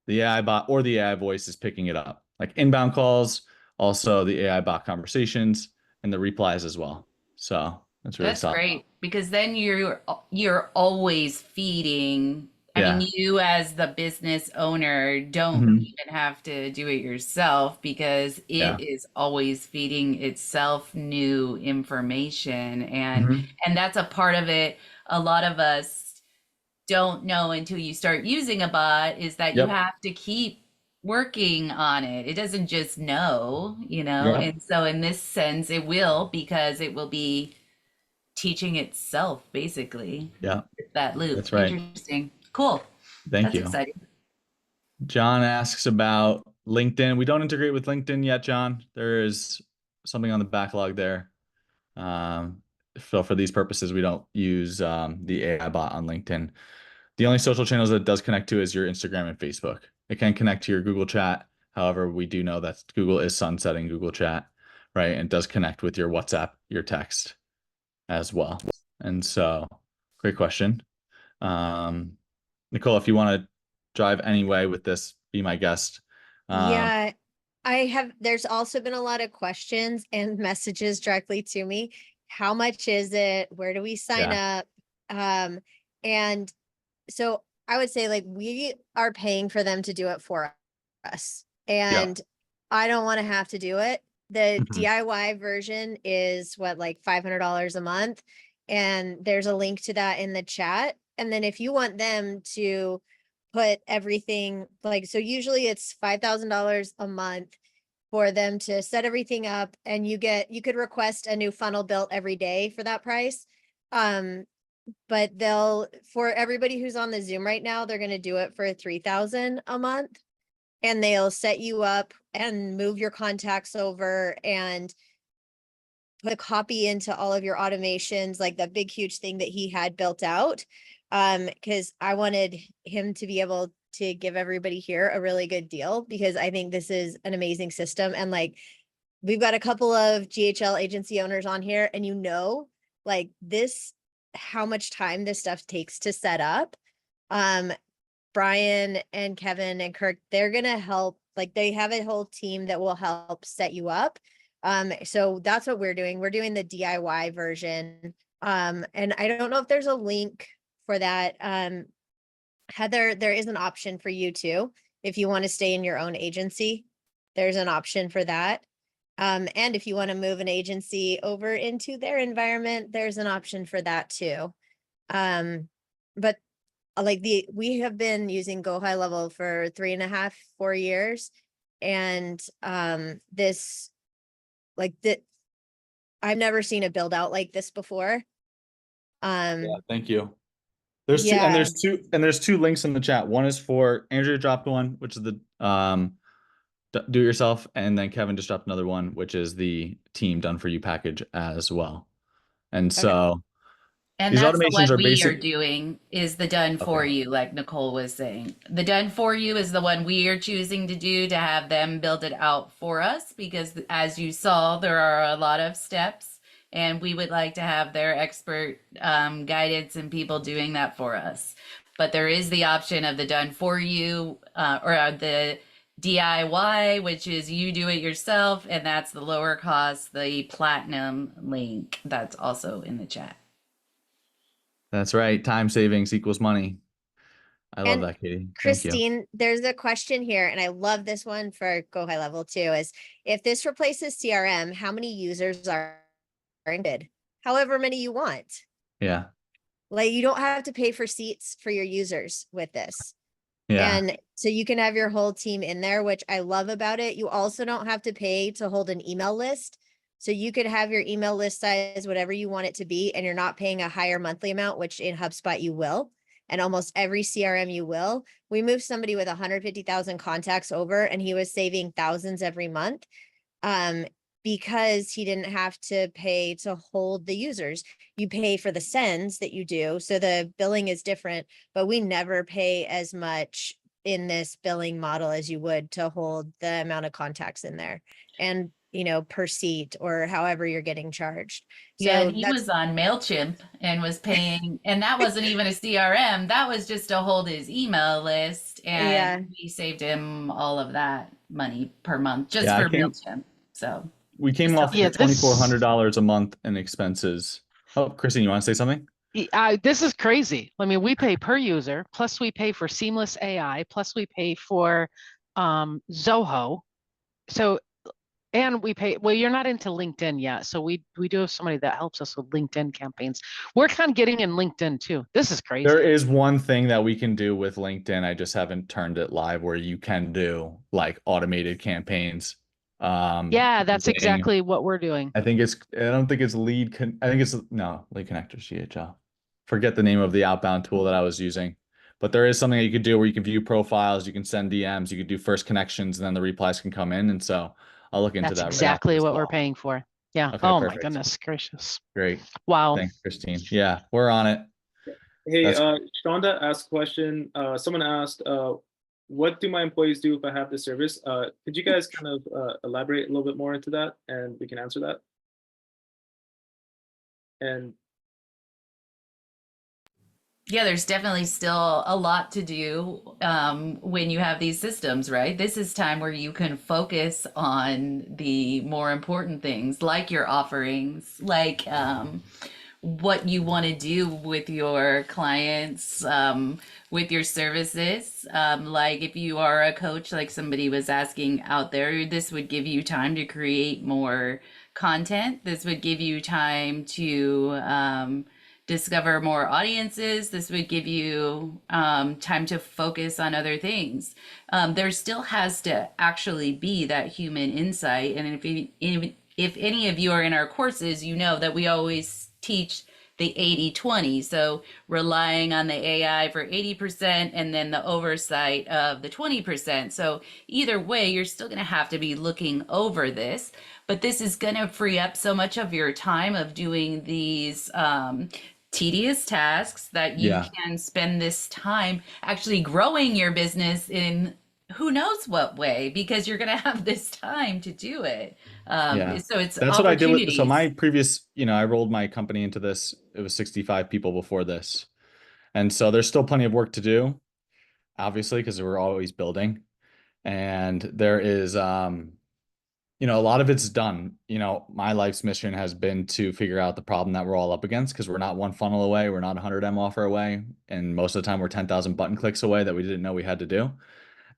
the AI bot or the AI voice is picking it up. Like inbound calls, also the AI bot conversations and the replies as well. So that's really That's solid. great because then you're always feeding. I mean, you as the business owner don't even have to do it yourself because it is always feeding itself new information, and that's a part of it. A lot of us don't know until you start using a bot is that you have to keep working on it. It doesn't just know, you know. And so in this sense, it will, because it will be teaching itself basically. Yeah. That loop. That's right. Interesting. Cool. Thank That's you. exciting. John asks about LinkedIn. We don't integrate with LinkedIn yet, John. There is something on the backlog there. So for these purposes, we don't use the AI bot on LinkedIn. The only social channels that it does connect to is your Instagram and Facebook. It can connect to your Google Chat. However, we do know that Google is sunsetting Google Chat, right? And it does connect with your WhatsApp, your text as well. And so, great question. Nicole, if you want to drive anyway with this, be my guest. Yeah, there's also been a lot of questions and messages directly to me. How much is it? Where do we sign up? And so I would say, like, we are paying for them to do it for us. And I don't want to have to do it. The DIY version is what, like $500 a month. And there's a link to that in the chat. And then if you want them to put everything, like, so usually it's $5,000 a month for them to set everything up, and you could request a new funnel built every day for that price. But for everybody who's on the Zoom right now, they're going to do it for 3,000 a month, and they'll set you up and move your contacts over and put a copy into all of your automations, like that big, huge thing that he had built out. Because I wanted him to be able to give everybody here a really good deal, because I think this is an amazing system. And like, we've got a couple of GHL agency owners on here, and like this, how much time this stuff takes to set up. Brian and Kevin and Kirk, they're gonna help, like they have a whole team that will help set you up. So that's what we're doing. We're doing the DIY version. And I don't know if there's a link for that. Heather, there is an option for you too. If you want to stay in your own agency, there's an option for that. And if you want to move an agency over into their environment, there's an option for that too. But like we have been using Go High Level for 3.5, 4 years. And this, like that, I've never seen a build out like this before. Yeah, thank you. There's yeah. there's two links in the chat. One is for Andrea dropped one, which is the do it yourself, and then Kevin just dropped another one, which is the team done for you package as well. And so and these that's automations the are one we are basic. doing is the done for you, like Nicole was saying. The done for you is the one we are choosing to do, to have them build it out for us, because as you saw, there are a lot of steps, and we would like to have their expert guidance and people doing that for us. But there is the option of the done for you or the DIY, which is you do it yourself, and that's the lower cost, the platinum link that's also in the chat. That's right. Time savings equals money. I love that, Katie. Thank you. Christine, there's a question here, and I love this one for Go High Level too, is if this replaces CRM, how many users are included? However many you want. Yeah. Like you don't have to pay for seats for your users with this. Yeah. And so you can have your whole team in there, which I love about it. You also don't have to pay to hold an email list. So you could have your email list size, whatever you want it to be, and you're not paying a higher monthly amount, which in HubSpot you will. And almost every CRM you will. We moved somebody with 150,000 contacts over, and he was saving thousands every month because he didn't have to pay to hold the users. You pay for the sends that you do. So the billing is different, but we never pay as much in this billing model as you would to hold the amount of contacts in there. And per seat or however you're getting charged. Yeah, and he was on MailChimp and was paying, and that wasn't even a CRM. That was just to hold his email list. And we saved him all of that money per month just for MailChimp. So we came off $2,400 a month in expenses. Oh, Christine, you want to say something? This is crazy. I mean, we pay per user, plus we pay for Seamless AI, plus we pay for Zoho. So, and we pay, well, you're not into LinkedIn yet. So we do have somebody that helps us with LinkedIn campaigns. We're kind of getting in LinkedIn too. This is crazy. There is one thing that we can do with LinkedIn. I just haven't turned it live, where you can do like automated campaigns. Yeah, that's exactly what we're doing. I don't think it's lead connectors, GHL. Forget the name of the outbound tool that I was using, but there is something that you could do where you can view profiles, you can send DMs, you could do first connections, and then the replies can come in. And so I'll look into that. That's exactly what we're paying for. Yeah. Okay, oh perfect. My goodness gracious. Great. Wow. Thanks, Christine. Yeah, we're on it. Hey, Shonda asked a question. Someone asked, what do my employees do if I have this service? Could you guys kind of elaborate a little bit more into that, and we can answer that? And yeah, there's definitely still a lot to do when you have these systems, right? This is time where you can focus on the more important things, like your offerings, like what you want to do with your clients, with your services. Like if you are a coach, like somebody was asking out there, this would give you time to create more content. This would give you time to discover more audiences. This would give you time to focus on other things. There still has to actually be that human insight. And if any of you are in our courses, you know that we always teach the 80-20. So relying on the AI for 80% and then the oversight of the 20%. So either way, you're still going to have to be looking over this. but this is going to free up so much of your time of doing these tedious tasks that you Yeah. can spend this time actually growing your business in who knows what way, because you're going to have this time to do it. Yeah. So it's That's what I did with, so opportunities. my previous, I rolled my company into this. It was 65 people before this. And so there's still plenty of work to do, obviously, because we're always building. And there is, a lot of it's done. My life's mission has been to figure out the problem that we're all up against, because we're not one funnel away. We're not 100M offer away. And most of the time we're 10,000 button clicks away that we didn't know we had to do.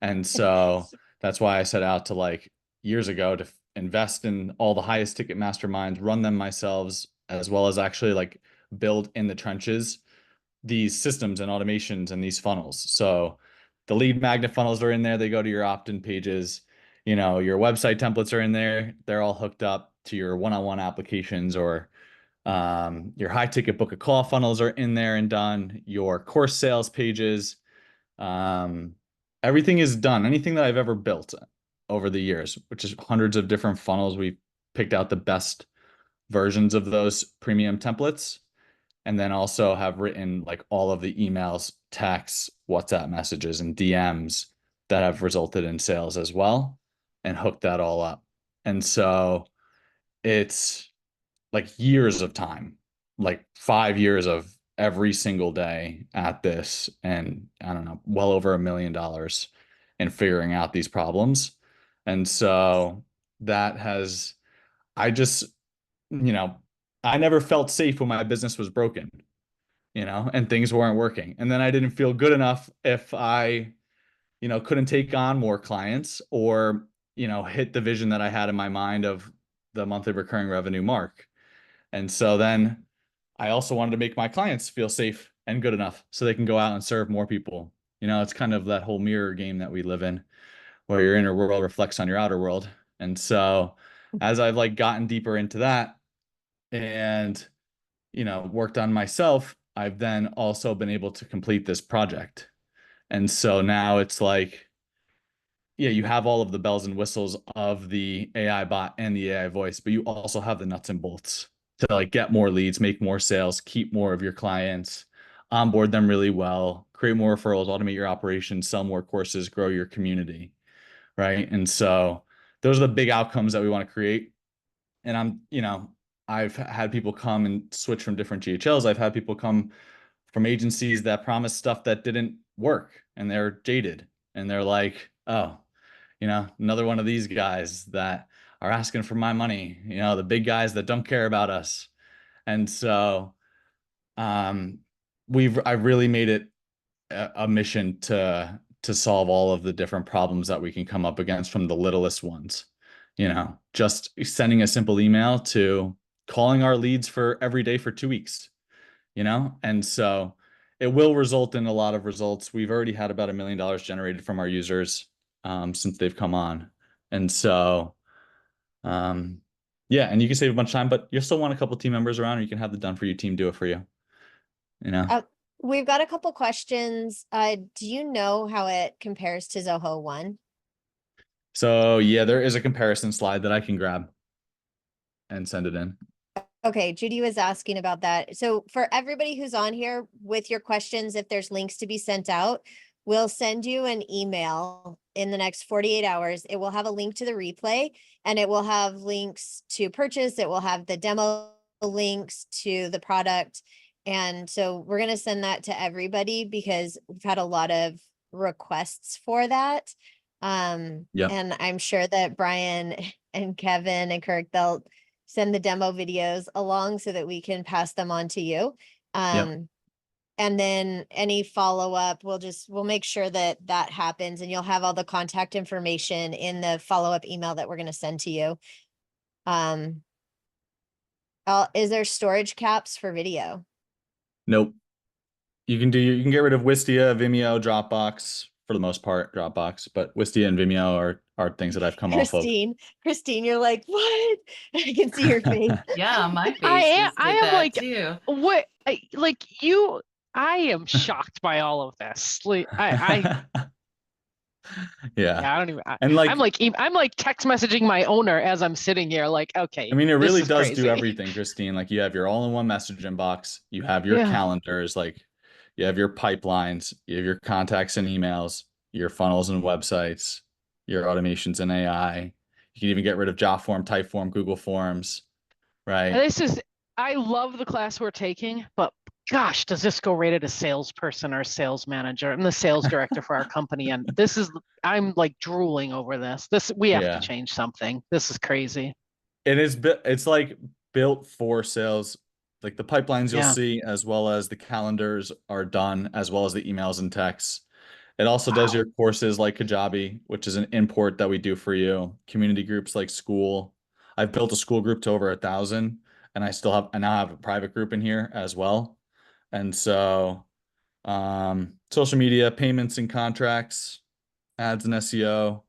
And so that's why I set out to, like, years ago, to invest in all the highest ticket masterminds, run them myself, as well as actually, like, build in the trenches these systems and automations and these funnels. So the lead magnet funnels are in there. They go to your opt-in pages. Your website templates are in there. They're all hooked up to your one-on-one applications, or your high ticket book a call funnels are in there and done. Your course sales pages, everything is done. Anything that I've ever built over the years, which is hundreds of different funnels, we picked out the best versions of those premium templates, and then also have written, like, all of the emails, texts, WhatsApp messages, and DMs that have resulted in sales as well, and hooked that all up. And so it's like years of time, like 5 years of every single day at this, and I don't know, well over $1 million in figuring out these problems. And so that has, I just, I never felt safe when my business was broken, and things weren't working. And then I didn't feel good enough if I, couldn't take on more clients, or, hit the vision that I had in my mind of the monthly recurring revenue mark. And so then I also wanted to make my clients feel safe and good enough so they can go out and serve more people. It's kind of that whole mirror game that we live in, where your inner world reflects on your outer world. And so as I've, like, gotten deeper into that and, worked on myself, I've then also been able to complete this project. And so now it's like, yeah, you have all of the bells and whistles of the AI bot and the AI voice, but you also have the nuts and bolts to, like, get more leads, make more sales, keep more of your clients, onboard them really well, create more referrals, automate your operations, sell more courses, grow your community, right? And so those are the big outcomes that we want to create. And I've had people come and switch from different GHLs. I've had people come from agencies that promised stuff that didn't work, and they're jaded, and they're like, oh, another one of these guys that are asking for my money, the big guys that don't care about us. And so I've really made it a mission to solve all of the different problems that we can come up against, from the littlest ones, just sending a simple email to calling our leads for every day for 2 weeks, and so it will result in a lot of results. We've already had about $1 million generated from our users since they've come on. And so, yeah, and you can save a bunch of time, but you'll still want a couple team members around, or you can have the done for you team do it for you. We've got a couple questions. Do you know how it compares to Zoho One? So yeah, there is a comparison slide that I can grab and send it in. Okay, Judy was asking about that. So for everybody who's on here with your questions, if there's links to be sent out, we'll send you an email in the next 48 hours. It will have a link to the replay, and it will have links to purchase. It will have the demo links to the product. And so we're going to send that to everybody, because we've had a lot of requests for that. And I'm sure that Brian and Kevin and Kirk, they'll send the demo videos along so that we can pass them on to you. And then any follow-up, we'll make sure that happens, and you'll have all the contact information in the follow-up email that we're going to send to you. Is there storage caps for video? Nope. You can get rid of Wistia, Vimeo, Dropbox, for the most part, Dropbox, but Wistia and Vimeo are things that I've come off of. Christine, you're like, what? I can see your face. Yeah, my face. I am like, too. what? I am shocked by all of this. Like, Yeah, I don't even. And like, I'm like text messaging my owner as I'm sitting here. Like, okay, I mean, it this really is does crazy. do everything, Christine. Like you have your all-in-one message inbox, you have your Yeah. calendars, like you have your pipelines, you have your contacts and emails, your funnels and websites, your automations and AI. You can even get rid of Jotform, Typeform, Google Forms, right? I love the class we're taking, but gosh, does this go right at a salesperson or a sales manager? I'm the sales director for our company, and I'm like drooling over this. We have to change something. This is crazy. It's like built for sales. Like the pipelines you'll Yeah. see, as well as the calendars are done, as well as the emails and texts. It also does your courses like Kajabi, which is an import that we do for you. Community groups like school. I've built a school group to over 1,000, and I now have a private group in here as well. And so, social media, payments and contracts, ads and SEO,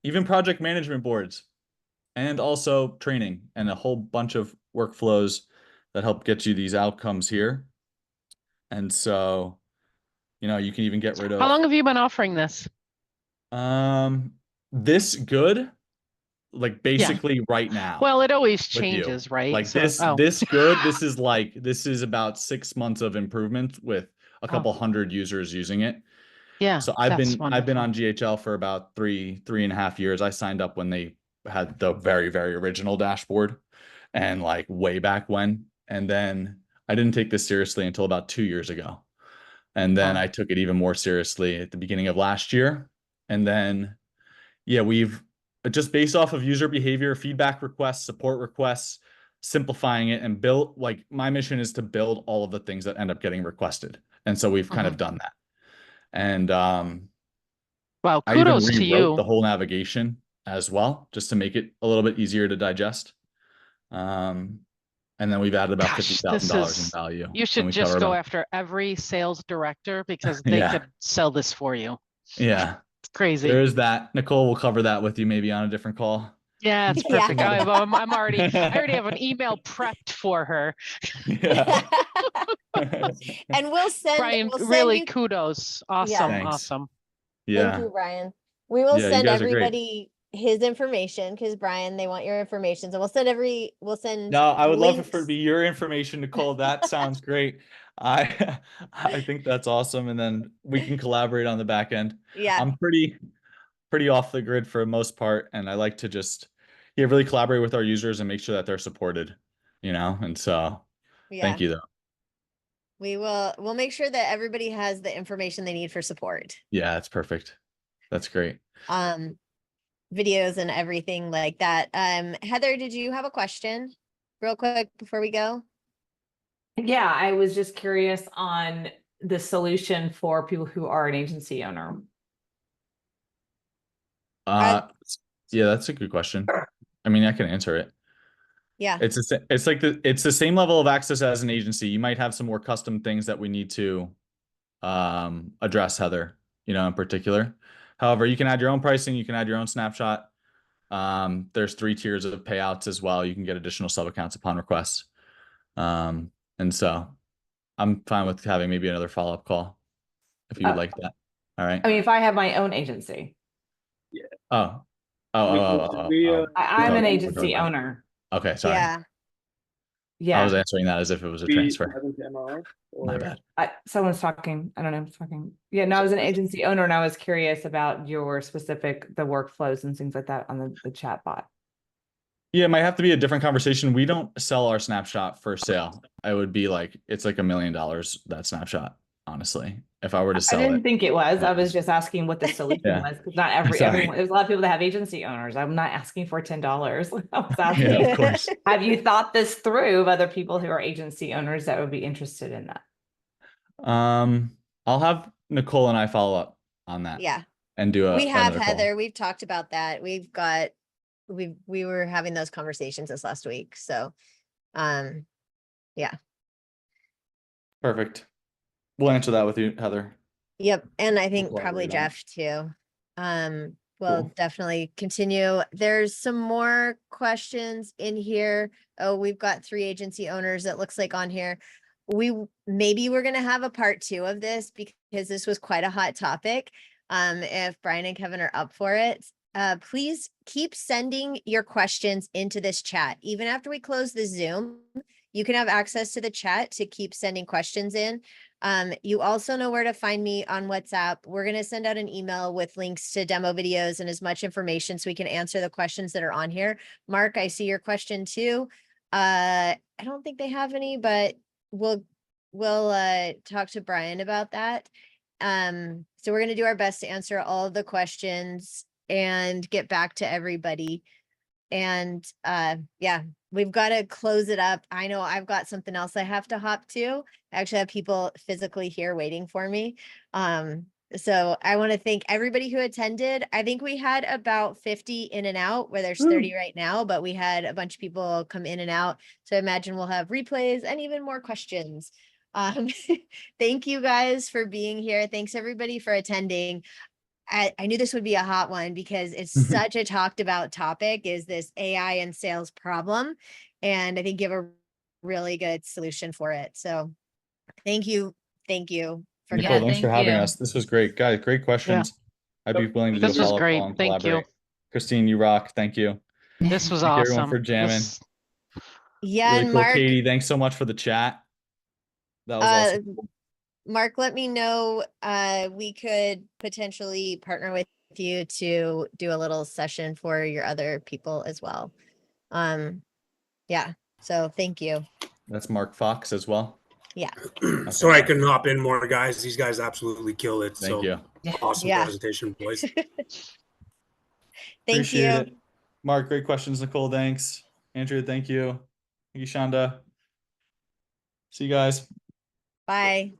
even project management boards, and also training and a whole bunch of workflows that help get you these outcomes here. And so, you can even get rid of. How long have you been offering this? This good, like basically right now. Well, it always changes, right? Like So, this good. This is about 6 months of improvement with a couple hundred users using it. Yeah. So I've been on GHL for about 3.5 years. I signed up when they had the very, very original dashboard, and like way back when. And then I didn't take this seriously until about 2 years ago. And then I took it even more seriously at the beginning of last year. And then, we've just based off of user behavior, feedback requests, support requests, simplifying it and build, like my mission is to build all of the things that end up getting requested. And so we've kind of done that. And well, I even kudos to rewrote you. the whole navigation as well, just to make it a little bit easier to digest. And then we've added about $50,000 in value. You should just go after every sales director because they could sell this for you. Yeah. It's crazy. There is that. Nicole will cover that with you maybe on a different call. Yeah, it's perfect. I already have an email prepped for her. Yeah. And we'll send Brian, we'll send really you, kudos. Awesome. Thanks. Awesome. Yeah. Thank you, Brian. We will Yeah, you send guys are great. everybody his information because Brian, they want your information. So we'll send No, I would love links. for it to be your information, Nicole. That sounds great. I think that's awesome. And then we can collaborate on the back end. Yeah. I'm pretty off the grid for the most part. And I like to just really collaborate with our users and make sure that they're supported, and so thank you though. We'll make sure that everybody has the information they need for support. Yeah, that's perfect. That's great. Videos and everything like that. Heather, did you have a question real quick before we go? Yeah, I was just curious on the solution for people who are an agency owner. Yeah, that's a good question. I mean, I can answer it. Yeah. It's the same level of access as an agency. You might have some more custom things that we need to address, Heather, in particular. However, you can add your own pricing, you can add your own snapshot. There's 3 tiers of payouts as well. You can get additional sub accounts upon request. And so I'm fine with having maybe another follow-up call if you would like that. All right. I mean, if I have my own agency. Yeah. I'm an agency owner. Okay, sorry. Yeah. I was answering that as if it was a transfer. My bad. Someone's talking. I don't know who's talking. Yeah, no, I was an agency owner and I was curious about the workflows and things like that on the chat bot. Yeah, it might have to be a different conversation. We don't sell our snapshot for sale. I would be like, it's like $1 million, that snapshot, honestly. If I were to sell it. I didn't think it was. I was just asking what the solution was. Because not everyone, there's a lot of people that have agency owners. I'm not asking for $10. I was asking, yeah, of course. Have you thought this through of other people who are agency owners that would be interested in that? I'll have Nicole and I follow up on that. Yeah. And do we have Heather. Call. We've talked about that. We were having those conversations this last week. So, yeah. Perfect. We'll answer that with you, Heather. Yep. And I think probably Jeff too. We'll definitely continue. There's some more questions in here. Oh, we've got 3 agency owners that looks like on here. Maybe we're going to have a part 2 of this because this was quite a hot topic. if Brian and Kevin are up for it. Please keep sending your questions into this chat. Even after we close the Zoom, you can have access to the chat to keep sending questions in. You also know where to find me on WhatsApp. We're going to send out an email with links to demo videos and as much information so we can answer the questions that are on here. Mark, I see your question too. I don't think they have any, but we'll talk to Brian about that. So we're going to do our best to answer all of the questions and get back to everybody. And yeah, we've got to close it up. I know I've got something else I have to hop to. I actually have people physically here waiting for me. So I want to thank everybody who attended. I think we had about 50 in and out, where there's 30 right now, but we had a bunch of people come in and out. So I imagine we'll have replays and even more questions. Thank you guys for being here. Thanks everybody for attending. I knew this would be a hot one because it's such a talked about topic, is this AI and sales problem. And I think you have a really good solution for it. So thank you. Thank you. For Nicole, thanks for thank having you. us. This was great, guys. Great questions. I'd be willing to do a This was follow-up great. call and Thank you. collaborate. Christine, you rock. Thank you. This was Thank you everyone awesome. for jamming. Yeah, Really and cool. Mark, Katie, thanks so much for the chat. That was awesome. Mark, let me know. We could potentially partner with you to do a little session for your other people as well. Yeah. So thank you. That's Mark Fox as well. Yeah. Sorry I couldn't hop in more, guys. These guys absolutely killed it. Thank you. Awesome Yeah. presentation, boys. Thank Appreciate you. it. Mark, great questions. Nicole, thanks. Andrew, thank you. Thank you, Shonda. See you guys. Bye.